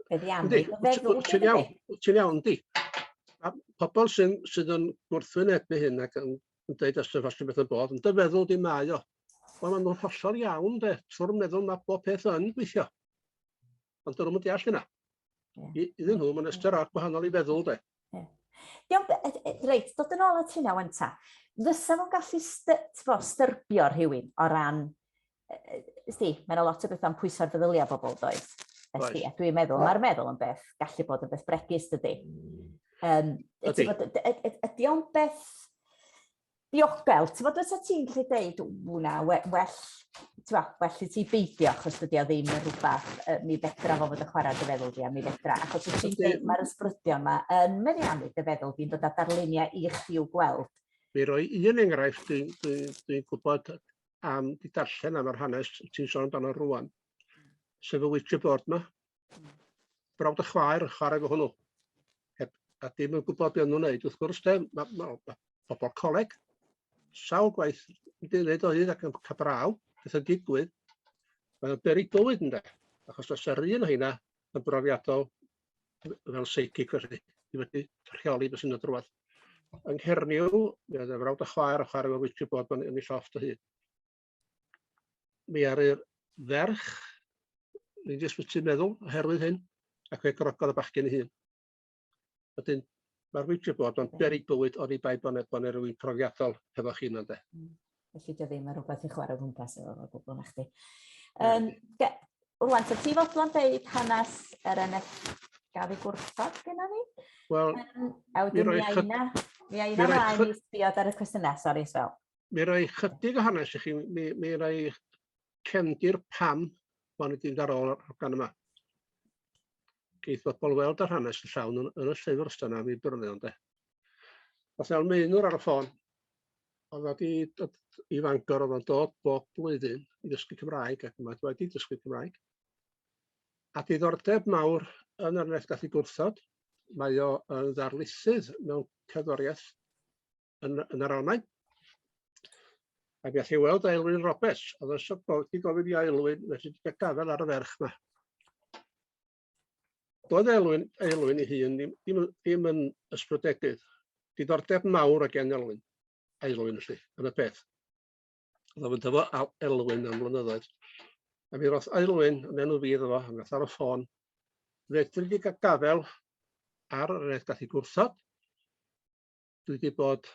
feddiannu dy feddwl dydy. Ti'n iawn, di. Pobl sydd yn gwrthwynebu hyn ac yn dweud os ydych chi'n beth yn bod, yn dy feddwl di mae o. Wel, maen nhw'n hollol iawn, de. Trwy'r meddwl mae bob peth yn gweithio. Ond dyn nhw'n deall hynna. Iddyn nhw, mae'n ystyr ar gwahanol i feddwl, de. Reit, dod yn ôl at hynna wenta, fysa nhw'n gallu styrbio rhywun o ran, mae'n lot o beth am pwyso'r feddyliau bobl, does? Dwi'n meddwl, mae'r meddwl yn beth, gallu bod yn beth bregus, dydy. Ydy o'n beth diogel, ti'n bod fysa ti'n gallu deud, wna, well i ti beidio, achos dydy o ddim yn rhywbeth, mi fedra fo fod y chwarae dy feddwl di, a mi fedra, achos wyt ti'n dweud mae'r ysbrydion yma yn meddiannu dy feddwl di'n dod â darluniau i chdi i'w gweld. Mi roi un enghraifft dwi'n gwybod am di darllen am yr hanes ti'n sôn amdano rwan, sef y wikibord yma. Brawd y chwaer yn chwarae efo hwnnw. A dim yn gwybod beth nhw'n wneud. Wrth gwrs, mae pobl coleg, sawl gwaith yn dilyd o hyd ac yn cabraw, beth yn digwydd, mae'n beri bywyd ynddo. Achos os yr un o hynna yn brofiadol fel seicig felly, i wedi rheoli beth sy'n drwad. Yng Nghernyw, mi oedd y frawd y chwaer efo wikibord yn ei llofft o hyd. Mi ar y ferch, ni'n jyst beth ti'n meddwl, oherwydd hyn, ac fe grogodd y bachgen ei hun. Wedyn, mae'r wikibord yn berig bywyd o'n i bai bod yna rhywun profiadol hefo chi yna, de. Felly dio ddim yn rhywbeth i chwarae gwmpas efo gwbl na chdi. Rwan, so ti fodlon deud hanes yr eneth gael ei gwrthod gyda ni? Wel, mi aina mlaen i sbiod ar y cwestiynau, sori, Swêl. Mi roi chydig o hanes i chi, mi roi cefndir pam ma'n wedi mynd ar ôl yr organ yma. Geith bobl weld yr hanes y llawn yn y llyfr ystana mi byrnu ond de. Oedd Awen Meirion ar y ffôn, oedd wedi dod i Fangor, oedd o'n dod bob blwyddyn i ddysgu Cymraeg, ac yma wedi dysgu Cymraeg. A diddordeb mawr yn yr eneth gallu gwrthod, mae o yn ddarlithydd mewn cerddoriaeth yn yr Almaen. A mi allu weld Elwyn Roberts, oedd yn wedi gofyn i Elwyn, felly wedi cael gafel ar y ferch yma. Doedd Elwyn ei hun ddim yn ysbrydegydd. Diddordeb mawr ag Elwyn felly, yn y peth. Oedd o'n dyfo Elwyn am flynyddoedd. A mi roedd Elwyn yn enw fi iddo fo, yn gath ar y ffôn, fedri wedi cael gafel ar yr eneth gallu gwrthod. Dwi wedi bod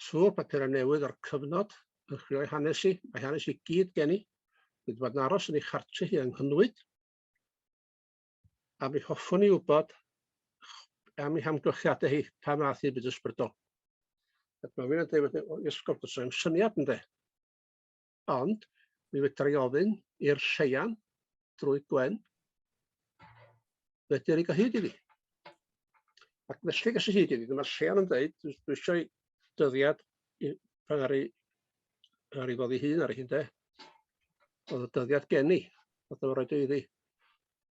trwy'r papurau newydd o'r cyfnod yn chwilio hanes i, mae hanes i gyd gen i. Dwi wedi bod yn aros yn ei chartre hi yng Nghynwyd. A mi hoffwn i wybod am ei hamgylchiadau hi pa math i byd ysbrydol. Mae fi'n dweud, ysgol, does yna'n syniad yn de. Ond, mi fedra i ofyn i'r lleian drwy Gwen, fedr i gyhyd iddi. Ac felly gas i hyd iddi, mae'r lleian yn dweud, dwi eisiau dyddiad pan ar ei fod ei hun ar ei hun de. Oedd y dyddiad gen i, oedd o'n rhaid i iddi.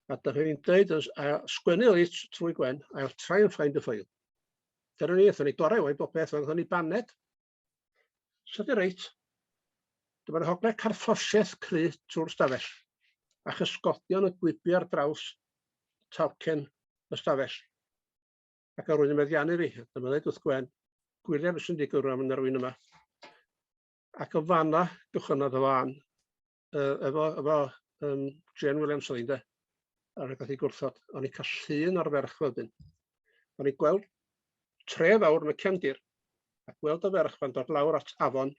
A da fi'n dweud, sgwennu i trwy Gwen, I'll try and find a file. Dyna ni, eithon ni dorau o'i bob beth, eithon ni baned. So di reit. Dyma'r hoglau carffosiaeth cry trwy'r stafell. A chysgodion y gwibio ar draws talcen y stafell. Ac ar rwy'n yn meddiannu fi, dyma dweud wrth Gwen, gwyliau beth sy'n digwydd am yr rwy'n yma. Ac o fanna, gychwynodd o fan, efo Jane Williams oedd un de, ar y gath i gwrthod. O'n i cael llun o'r ferch wedyn. O'n i gweld tre fawr yn y cefndir, a gweld y ferch fan dod lawr at afon,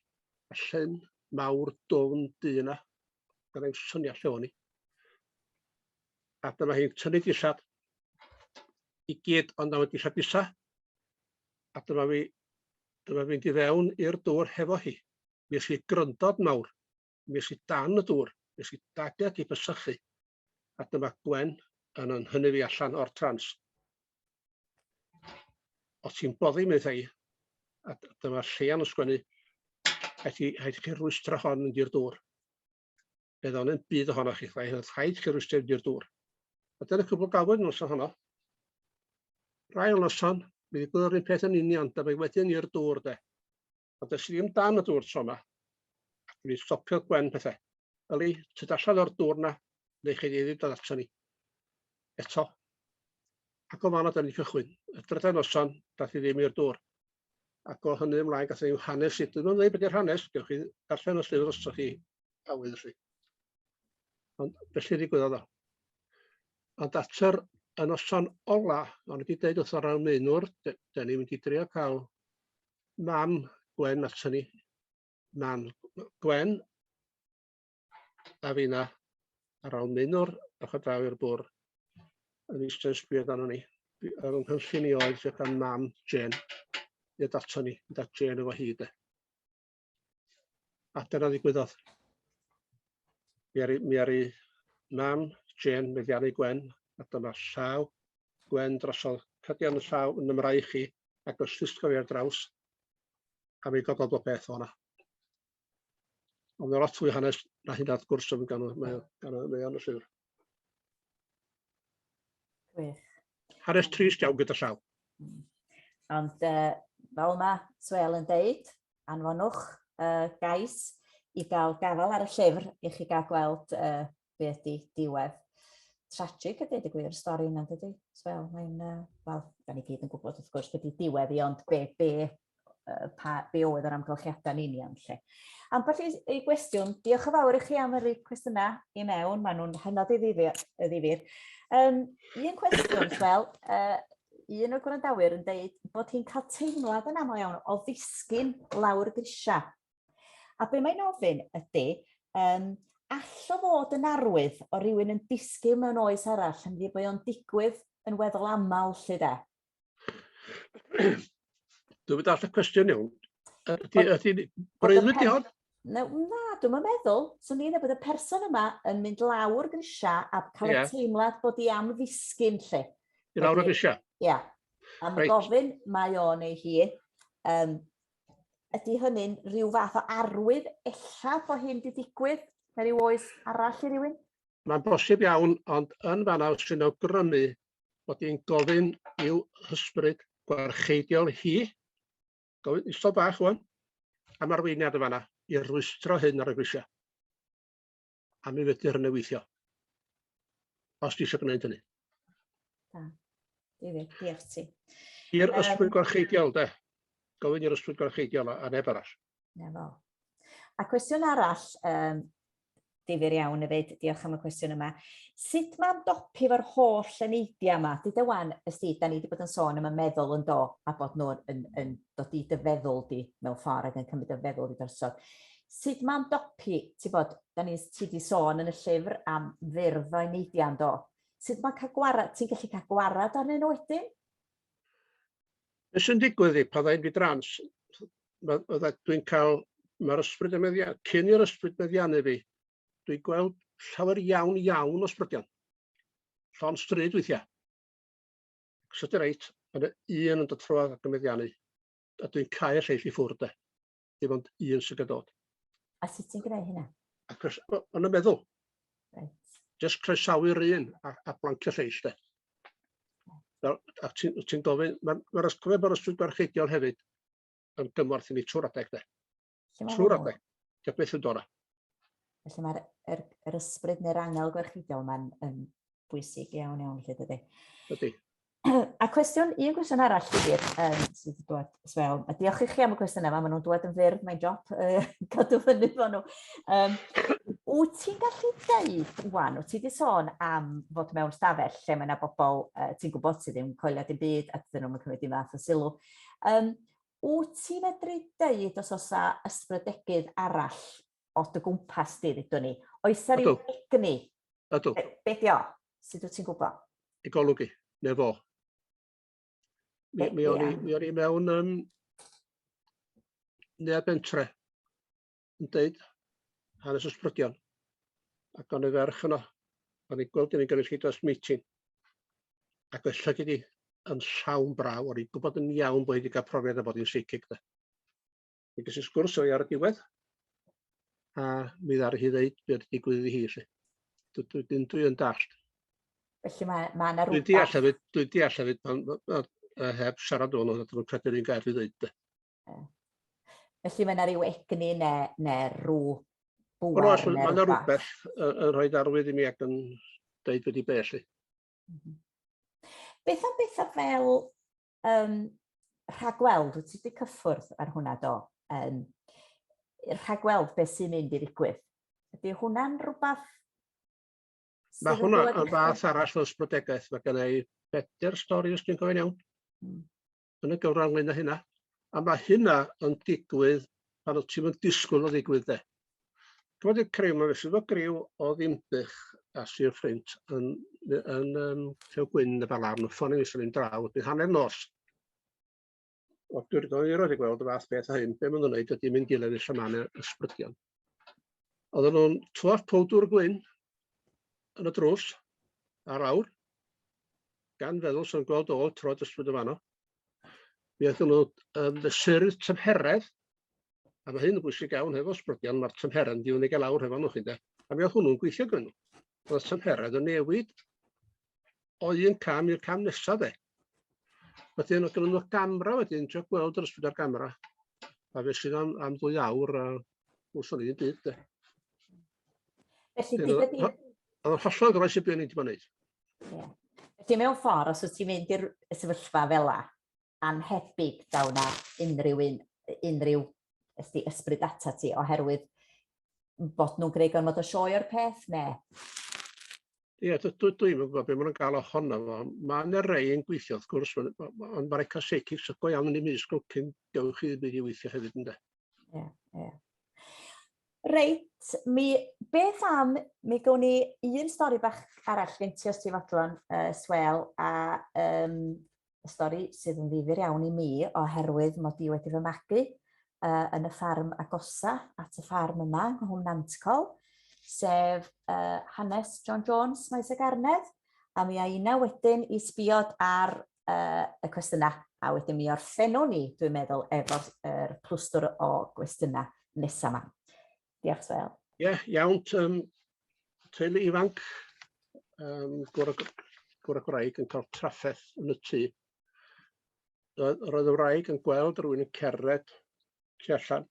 a llyn mawr dwfn du yna, gan ein syniad lle o'n i. A dyma hi'n tynnu dillad i gyd, ond am y dillad isa, a dyma fi'n di fewn i'r dŵr hefo hi. Mi ys i gryndod mawr, mi ys i dan y dŵr, mi ys i dageg i bysychu, a dyma Gwen yn hynny fi allan o'r trans. Os ti'n boddi mi ddau, a dyma'r lleian yn sgwennu, rhaid chi rwystro hon yn di'r dŵr. Bydd o'n yn byd ohonoch chi, rhaid chi rwystro di'r dŵr. A dyna cwbl gawod nos honno. Rai o noson, mi ddigwydd yr un peth yn union, dyma wedyn i'r dŵr de. Ond ys i ddim dan y dŵr tro yma, ac mi stopio Gwen pethau. Yli, tyd allan o'r dŵr na, neu chi ddim dod ato ni. Eto. Ac o fanno, da ni'n cychwyn. Y drydan noson, dath i ddim i'r dŵr. Ac o hynny ymlaen, gath i'w hanes i. Dwi'n dweud beth yw'r hanes, gewch chi darllen y llyfr os ydych chi awydd chi. Ond felly ddigwyddodd o. Ond at'r y noson ola, o'n i wedi dweud wrth o'r Almaenwr, da ni'n mynd i drio cael mam Gwen ato ni. Mam Gwen a finna a'r Almaenwr o'ch o draw i'r bwr yn eistedd sbio dan ni. Yr ymhynllun i oedd sy'n gan mam Jane i dato ni, da Jane efo hi de. A dyna ddigwyddodd. Mi ar ei mam Jane meddiannu Gwen, a dyma llaw Gwen drosodd cydian y llaw yn ymrae chi ac os llysgo fi ar draws a mi gododd o beth o'na. Ond mae lot fwy hanes na hynna wrth gwrs o'n gan o'n y llyfr. Gwych. Hanes trist iawn gyda llaw. Ond fel mae Swêl yn deud, anfonwch gais i gael gafel ar y llyfr i chi gael gweld be ydy diwedd. Tragic ydy y gwir stori yna, dydy Swêl. Mae'n, wel, da ni gyd yn gwybod wrth gwrs beth ydy diwedd i, ond be oedd yr amgylchiadau'n union lle. Ambell i gwestiwn, diolch yn fawr i chi am yr cwestiynau i mewn, maen nhw'n hynod i ddifyr. Un cwestiwn, Swêl, un o'r gwrandawyr yn dweud bod hi'n cael teimlad yn aml iawn o ddisgyn lawr grisia. A be mae'n ofyn ydy, all o fod yn arwydd o rywun yn disgyn mewn oes arall yn dweud bod o'n digwydd yn weddol aml lle de? Dwi'n mynd all y cwestiwn iawn. Ydy breuddwyd di hon? Na, dwi'n meddwl, swn i'n bod y person yma yn mynd lawr grisia a cael y teimlad bod i am ddisgyn lle. I lawr o grisia? Ia. A mae gofyn mae o neu hi, ydy hynny'n rhyw fath o arwydd ella bod hyn wedi digwydd, neu ryw oes arall i rywun? Mae'n bosib iawn, ond yn fanna sy'n awgrymu bod hi'n gofyn i'w hysbryd gwarcheidiol hi, gofyn istod bach wan, am arweiniad y fanna, i rwystro hyn ar y grisia. A mi fedir yn weithio. Os di eisiau gwneud hynny. Da. Diolch ti. I'r ysbryd gwarcheidiol, de. Gofyn i'r ysbryd gwarcheidiol a neb arall. Na fo. A cwestiwn arall, difyr iawn hefyd, diolch am y cwestiwn yma. Sut mae'n dopi fo'r holl eneidiau yma? Dyda wan, da ni wedi bod yn sôn am y meddwl yn do, a bod nhw'n dod i dy feddwl di mewn ffordd ac yn cymryd y feddwl i ddysod. Sut mae'n dopi, ti wedi sôn yn y llyfr am fyrdd o eneidiau yn do? Sut mae'n cael gwarad, ti'n gallu cael gwarad arnyn nhw wedyn? Be sy'n digwydd i, pa ddau'n bydrans, dwi'n cael, mae'r ysbryd y meddiannu, cyn i'r ysbryd meddiannu fi, dwi'n gweld llawer iawn o ysbrydion. Llon stryd weithiau. Sydd reit, yna un yn dod trwad ac yn meddiannu, a dwi'n cael y lleill i ffwrdd de. Dim ond un sy'n dod. A sut ti'n gwneud hynna? Yn y meddwl. Right. Just croesawu'r un a blancio lleill de. A ti'n gofyn, mae'r ysgrifennu bod ysbryd gwarcheidiol hefyd yn gymorth i ni trwy'r adeg de. Trwy'r adeg. Diolch beth yn dod. Felly mae'r ysbryd neu'r angel gwarcheidiol yma'n bwysig iawn lle dydy. Ydy. A un cwestiwn arall difyr sydd wedi dod Swêl. A diolch i chi am y cwestiwn yma, maen nhw'n dod yn fyrdd, mae'n job cadw fyny fo nhw. Wyt ti'n gallu deud, wan, wyt ti wedi sôn am fod mewn stafell lle mae yna bobl, ti'n gwybod sydd ddim coelio dim byd, a dyn nhw'n cymryd dim fath o sylw. Wyt ti'n medru deud os oes ysbrydegydd arall o dy gwmpas di, ddydw ni? Oes ar i'w egni? Ydw. Be di o? Sut wyt ti'n gwybod? I golygu, neu fo. Mi o'n i mewn neu bentre yn deud hanes ysbrydion. Ac o'n i ferch yno. O'n i'n gweld yn ei gynnu chi dros meeting. Ac oedd llygyd i yn llawn braw. O'n i'n gwybod yn iawn bod i wedi cael profiad a bod i'n sicig. Mi ges i sgwrs o'i ar y diwedd. A mi ddari hi ddeud beth digwydd i hi. Dwi'n dallt. Felly mae yna rhywbeth... Dwi'n deall hefyd pan heb siarad o'n oedd yn credu'r un gair i ddeud. Felly mae yna rhyw egni neu rhyw bwar neu rhywbeth. Mae yna rhywbeth yn rhoi arwydd i mi ac yn deud wedi bellu. Beth am bethau fel rhagweld, wyt ti wedi cyffwrdd ar hwnna do? Rhagweld beth sy'n mynd i ddigwydd. Ydy hwnna'n rhywbeth? Mae hwnna yn fath arall o ysbrydegaeth. Mae gen i 4 stori os dwi'n gofyn iawn. Yn y gyfran ynglyn â hynna. A mae hynna yn digwydd pan ti'n mynd disgwyl o ddigwydd de. Dwi'n meddwl criw, mae fesul o griw o ddimbych a Sir Ffrint yn Llew Gwyn y Bala, yn ffonio mis yn draw, dwi'n hanner nos. O, dwi'n roed i gweld y fath beth a hyn, be maen nhw'n gwneud ydy mynd gilydd i llaman ysbrydion. Oedden nhw'n twaf powdwr gwyn yn y drws, ar awr, gan feddwl sy'n gweld o troed ysbryd y fanno. Mi oedden nhw mesurydd tymheredd, a mae hyn yn bwysig iawn hefo ysbrydion, mae'r tymheredd yn diwn i gael awr hefo nhw chi de. A mi oedd hwnnw'n gweithio gyda nhw. Oedd y tymheredd yn newid o un cam i'r cam nesaf de. Wedyn oedd gen nhw'r gamra wedyn, trio gweld yr ysbryd ar gamra. A fe sydd am 2 awr a wrthon ni'n byd de. Felly, oedd yn hollol groes i beth ni wedi bod wneud. Felly mewn ffordd, os wyt ti'n mynd i'r sefyllfa fel la, anhebyg daw na unrhyw ysbryd ata ti, oherwydd bod nhw'n greu gormod o sioe o'r peth, ne? Ie, dwi'n gwybod beth maen nhw'n gael ohono fo. Mae'n rhai yn gweithio, wrth gwrs, ond mae'r eich seicis sy'n go iawn yn ei misg cyn gewch chi byd i weithio hefyd ynddo. Ie. Reit, beth am, mi gawn ni un stori bach arall gen ti os ti fodlon, Swêl, a stori sydd yn ddifyr iawn i mi, oherwydd mod i wedi fy magu yn y ffarm agosa at y ffarm yma, Nghwm Nantcol, sef hanes John Jones, Maes y Garnedd, a mi a una wedyn i sbiod ar y cwestiynau, a wedyn mi orffennwn ni, dwi'n meddwl, efo'r clwstwr o gwestiynau nesaf yma. Diolch, Swêl. Ie, iawn, teulu ifanc, gwr y gwraig yn cael trafferth yn y tŷ. Roedd y wraig yn gweld rhywun yn cerdded tu allan,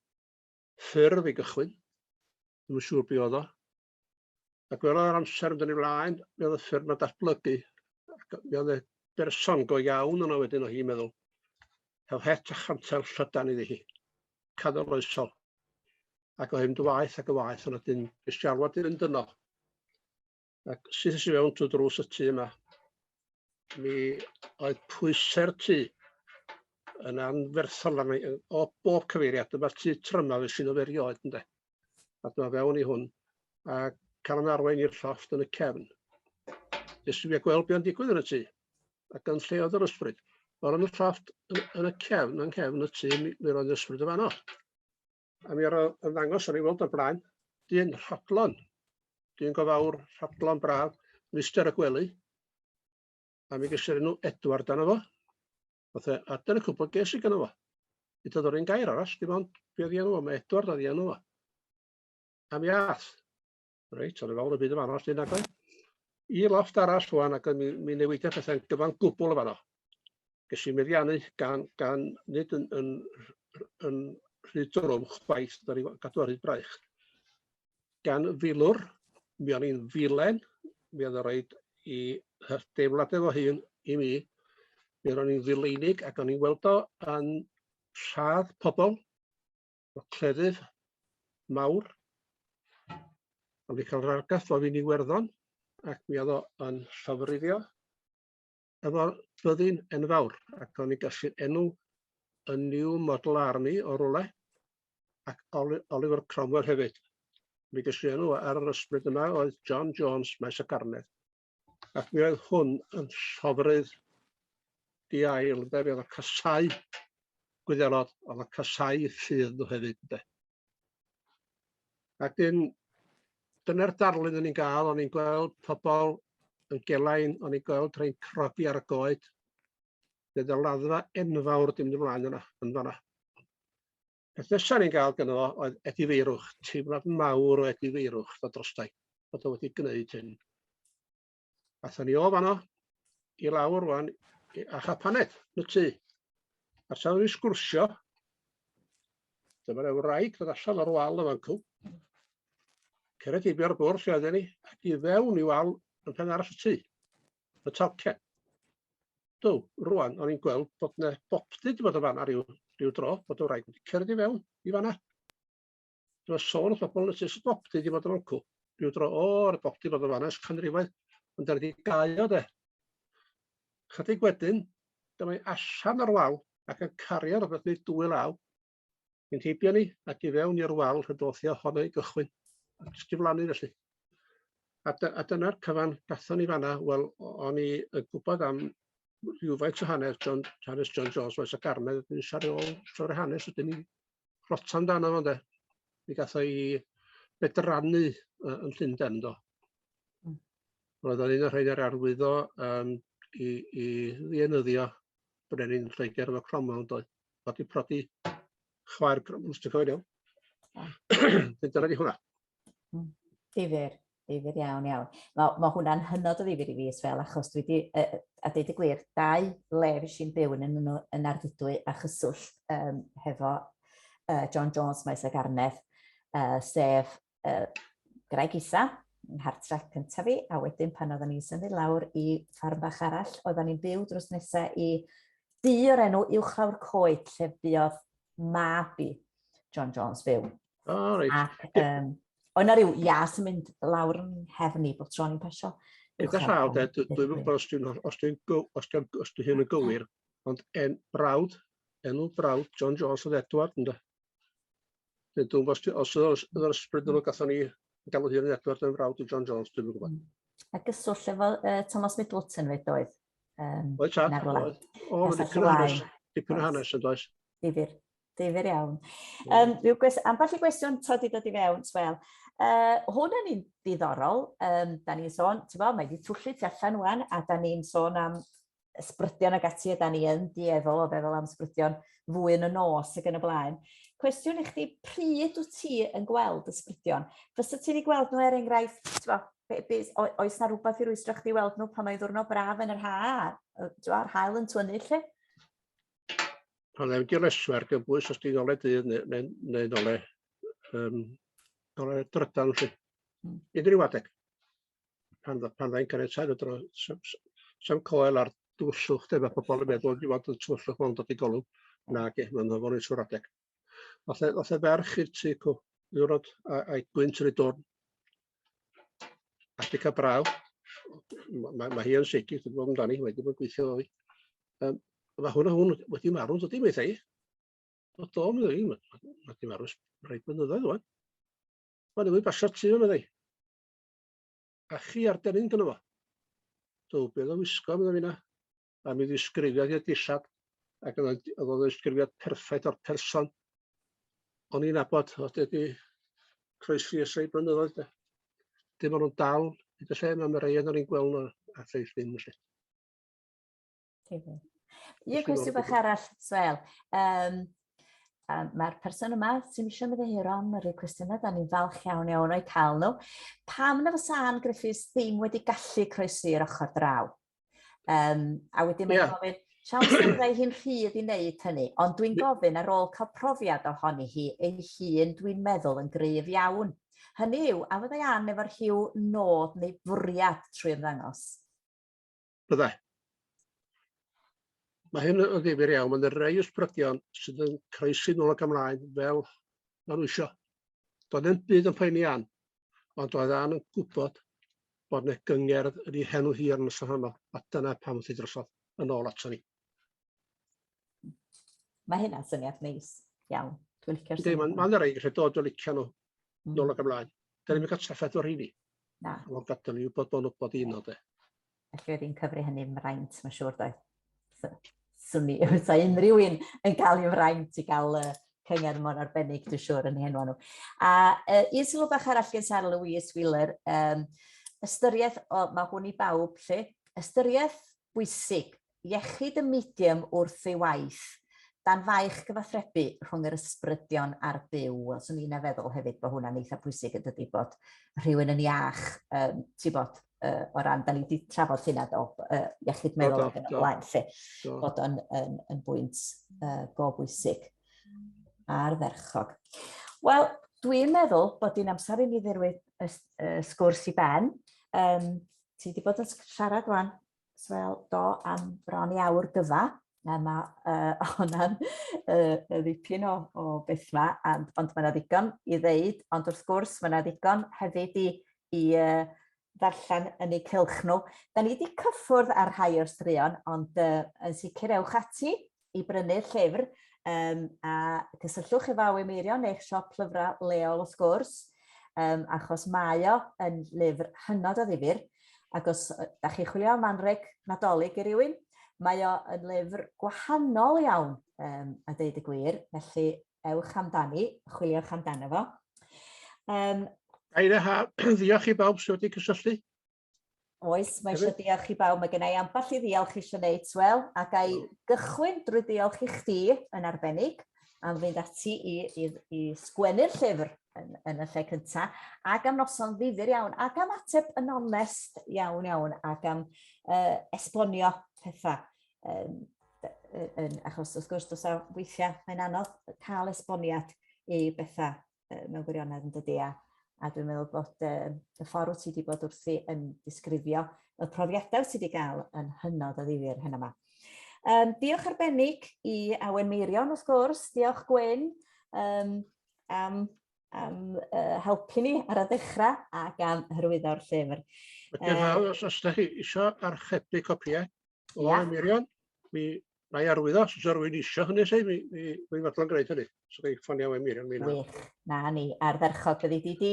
ffyrdd i gychwyn, ddim yn siŵr be oedd o. Ac fel o'r amser yn dod i flaen, mi oedd y ffyrdd yn datblygu. Mi oedd y berson go iawn yno wedyn o hi'n meddwl. Hel het a chantel llydan iddi hi, cadwloesol. Ac o hyn dywaith ac y waith yna dyn bestialwad i'n yno. Ac sydd ys i fewn trwy drws y tŷ yma, mi oedd pwysau'r tŷ yn anferthol o bob cyfeiriad. Dyma'r tŷ tryma fe sy'n o ferioed ynde. A dyma fewn i hwn. A cael yn arwain i'r llofft yn y cefn. Nes i fi gweld be o'n digwydd yn y tŷ. Ac yn lle oedd yr ysbryd. O'r yn y llofft yn y cefn y tŷ, mi roedd yr ysbryd y fanno. A mi ar yn ddangos o'n i weld o'r blaen, dyn rhodlon. Dyn go fawr, rhodlon braf, Mister y Gwely. A mi gysur enw Edward arno fo. A dyna cwbl ges i gyda fo. I dod o'r un gair arall, dim ond be oedd i enw fo, mae Edward oedd i enw fo. A mi ath. Reit, o'n i fel y byd y fanno, dyn agor. I loft arall rwan, ac mi newidiau pethau'n gyfan gwbl y fanno. Ges i meddiannu gan nid yn rhyd drwm chwaith, gadw ar hyd braich. Gan filwr, mi o'n i'n filen, mi oedd o roed i deimlad efo hun i mi. Mi o'n i'n fileinig ac o'n i'n weld o yn lladd pobl, o cleddyf mawr. O'n i'n cael rargath o fi'n Iwerddon, ac mi oedd o yn llofruddio efo byddin enfawr, ac o'n i'n gallu enw y New Model Army o rwle, ac Oliver Cromwell hefyd. Mi gallu enw ar yr ysbryd yma oedd John Jones, Maes y Garnedd. Ac mi oedd hwn yn llofrydd di ail, mi oedd o casau Gwyddelod, oedd o casau ffydd nhw hefyd. De. Ac dyna'r darlun o'n i'n gael, o'n i'n gweld pobl yn Gelain, o'n i'n gweld rhain crogi ar y goed. Bydd y laddfa enfawr dim dim mlaen yna, yn fanna. Peth nesaf ni'n gael gyda fo oedd edifeirwch, teimlad mawr o edifeirwch o drostai, bod o wedi gwneud hyn. Athon ni o fanno i lawr rwan a chapaned yn y tŷ. A sa'n ni'n sgwrsio, dyma'r wraig ddod allan o'r wal yma'n cw. Cered i bio'r bwrdd lle oedden ni, ac i fewn i wal yn pen arall y tŷ, y tocen. Dw, rwan, o'n i'n gweld bod yna bopty wedi bod yn fanna rhyw dro, bod y wraig wedi cered i fewn i fanna. Dyma sôn o bobl yn y tŷ sy'n bopty wedi bod yn cw. Rhyw dro, o'r bopty bod yn fanna, ys canrifoedd, ond dyna wedi gau o de. Chydig wedyn, dyma i allan o'r wal, ac yn cario rhywbeth neu dwy law, yn heibio ni ac i fewn i'r wal hydothio honno i gychwyn. Ac ysgiflannu felly. A dyna'r cyfan gathon ni fanna, wel, o'n i yn gwybod am rhywfaint o hanes John Jones, Maes y Garnedd, yn siarad ôl trwy'r hanes, ydyn ni rota amdano fo, de. Mi gath o i bedrannu yn Llundain, do. Roedd o'n un o'r rhaid ar arwyddo i ddienyddio brenin Lloegr efo Cromwell, doedd. Oedd i prodi chwaer Cromwell, os ti'n cofio iawn. Dyna di hwnna. Difyr iawn. Mae hwnna'n hynod o ddifyr i fi, Swêl, achos dwi wedi, a deud y gwir, 2 le fes i'n byw yn Ardudwy a chyswll hefo John Jones, Maes y Garnedd, sef Graig Isa, yn hartref cyntaf fi, a wedyn pan oedden ni'n symud lawr i ffarm bach arall, oedden ni'n byw drws nesaf i dŷ o'r enw Uwchlaw'r Coed, lle buodd mab i John Jones fyw. O, reit. Ac oedd yna rhyw ias yn mynd lawr yn hefni bob tro ni'n pasio. Gyda llaw, dwi'n gwybod os dwi hyn yn gywir, ond enw brawd John Jones oedd Edward, ynddo. Dwi'n gwybod os oedd yr ysbryd nhw gathon ni galw hyn yn Edward yn brawd i John Jones, dwi'n gwybod. A gyswll efo Thomas Middleton fyd oedd. Oed tad, oedd. O, dipyn o hanes yn does. Difyr. Difyr iawn. Ambell i gwestiwn to di dod i fewn, Swêl. Hwn yn un diddorol, da ni'n sôn, ti'n bod, mae wedi twllu tu allan wan, a da ni'n sôn am ysbrydion ag ati, a da ni yn dieddol o feddwl am ysbrydion fwy yn y nos ac yn y blaen. Cwestiwn i chdi, pryd wyt ti yn gweld ysbrydion? Fysa ti'n ei gweld nhw enghraifft, oes na rhywbeth i rwystro chdi weld nhw pan mae ddwrnod braf yn yr a'r hael yn tynnu lle? Pan ddim di'r leswer gybwys os di ddole dydd neu ddole drydan lle. Unrhyw adeg. Pan dda'n caniatad o dro, sam coel ar dwllwch, mae pobl yn meddwl i fod yn twllwch mewn dod i golwg. Nag e, mae'n hofon i'n siwr adeg. Falle ferch i'r tŷ ddiwrnod a'i gwynt yn ei dwrn. A di cael braw. Mae hi yn seicyll, dwi'n gwybod amdani, wedi bod yn gweithio o fi. Mae hwn wedi marw, dydy meddai. O do, meddai, wedi marw rhaid blynyddoedd o'n. Mae'n ymwneud basio tŷ o'n meddai. A chi ar denyn gyda fo. Do, beth o wisgo, meddai fi na. A mi ddisgrifiad i'r dillad. Ac oedd o'n ddisgrifiad perffaith o'r person. O'n i'n abod, oedd wedi croesi ys rei blynyddoedd. Dim ond nhw'n dal, hyd y lle, mae'n rei o'n i'n gweld nhw a theith ddim. Ie, gwestiwn bach arall, Swêl. Mae'r person yma sy'n eisiau ymddihiro am yr cwestiynau, da ni'n falch iawn o'i cael nhw. Pam na fysa Ann Griffiths ddim wedi gallu croesi'r ochr draw? A wedyn mae'n gofyn, siawns byddai hi'n rhydd i wneud hynny, ond dwi'n gofyn ar ôl cael profiad ohoni hi, ei hun dwi'n meddwl yn gryf iawn. Hynny yw, a fyddai Ann efo'r hiw nod neu fwriad trwy ymddangos? Byddai. Mae hyn yn ddifyr iawn, mae'n rhai ysbrydion sydd yn croesi nôl ac ymlaen fel maen nhw isio. Doedd ddim byd yn poeni Ann, ond doedd Ann yn gwybod bod yna gyngerdd yn ei henw hir yn y sahanol, a dyna pam wrth i drosodd yn ôl ato ni. Mae hynna'n syniad neis iawn. Dwi'n licio'r syniad. Mae'n rhaid gallu dod o licio nhw nôl ac ymlaen. Dyna ni'n cael traffaeth o'r hynny. Na. Ond gadael ni wybod bod nhw'n bod un o de. Felly wedi'n cyfri hynny'n fraint, mae'n siŵr dweud. Swnni, fysa unrhyw un yn cael ei fraint i gael cyngerdd mor arbennig, dwi'n siŵr, yn ei henw nhw. A un sylw bach arall gen Sara Louise Wheeler, ystyriaeth, mae hwn i bawb lle, ystyriaeth bwysig, iechyd y medium wrth ei waith, dan faich gyfathrebu rhwng yr ysbrydion a'r byw. Swn i'n feddwl hefyd bod hwnna'n eitha pwysig yn dydi bod rhywun yn iach, ti bod, o ran, da ni wedi trafod hynna do, iechyd meddwl ac yn y blaen, lle, bod yn bwynt go bwysig a'r dderchog. Wel, dwi'n meddwl bod hi'n amser i ni ddirwyd sgwrs i ben. Ti wedi bod yn siarad rwan, Swêl, do, am bron i awr gyfa. Mae hwnna'n ddipyn o beth yma, ond mae yna ddigon i ddeud, ond wrth gwrs mae yna ddigon hefyd i ddarllen yn eu cylch nhw. Da ni wedi cyffwrdd ar rhai o'r straeon, ond yn sicr ewch ati i brynu'r llyfr a cysylltwch efo Awen Meirion neu'ch siop llyfrau leol wrth gwrs, achos mae o yn lyfr hynod o ddifyr, ac os da chi chwilio am anreg nadolig i rywun, mae o yn lyfr gwahanol iawn, a deud y gwir, felly ewch amdani, chwiliwch amdano fo. Aina ha, ddiolch i bawb sydd wedi cysylltu. Oes, mae eisiau diolch i bawb, mae gennau ambell i ddiolch eisiau gwneud, Swêl, ac ai gychwyn drwy diolch i chdi yn arbennig, am fynd ati i sgwennu'r llyfr yn y lle cyntaf, ac am noson ddifyr iawn, ac am ateb yn onest iawn, ac am esbonio pethau. Achos wrth gwrs, dos o weithiau, mae'n anodd cael esboniad i bethau mewn gwirionedd yn dydi, a dwi'n meddwl bod y ffordd ti wedi bod wrthi yn disgrifio y profiadau ti wedi cael yn hynod o ddifyr hyn yma. Diolch arbennig i Awen Meirion wrth gwrs, diolch Gwen am helpu ni ar y dechrau ac am hyrwyddo'r llyfr. Os ydych chi eisiau archebu copiau o Awen Meirion, mi rai arwyddo, os ydych rhywun eisiau hynny, mi'n fodlon gwneud hynny. So chi ffonio Awen Meirion. Wych, na ni, ar dderchog, byddi di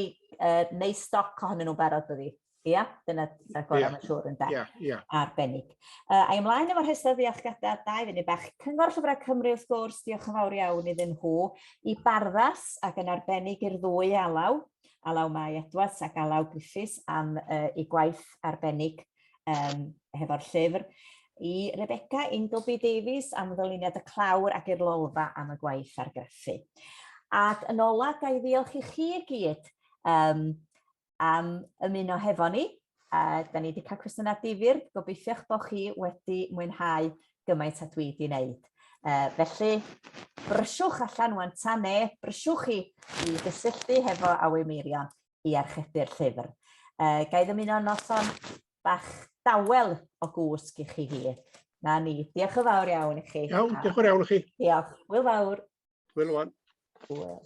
neu stoc ohonyn nhw'n barod byddi. Ia, dyna gorau mae'n siŵr yn da. Ia. Arbennig. A'i ymlaen efo'r rhestr ddiolchgadau, da i fyny bach. Cyngor Llyfrau Cymru wrth gwrs, diolch yn fawr iawn iddyn nhw, i barddas ac yn arbennig i'r ddwy Alaw Mae Edwards ac Alaw Griffiths am ei gwaith arbennig hefo'r llyfr, i Rebecca Ingleby Davies am ddyluniad y clawr ac i'r lolfa am y gwaith argraffu. Ac yn ola, ga i ddiolch i chi i gyd am ymuno hefo ni. Da ni wedi cael cwestiynau difyr, gobeithio'ch bod chi wedi mwynhau gymaint a dwi wedi wneud. Felly, brysiwch allan wan ta ne, brysiwch chi i gysylltu hefo Awen Meirion i archebu'r llyfr. Ga i ddymuno noson bach dawel o gwsg i chi gyd. Na ni, diolch yn fawr iawn i chi. Iawn, diolch yn iawn i chi. Diolch, Hwyl fawr. Hwyl wan. Hwyl.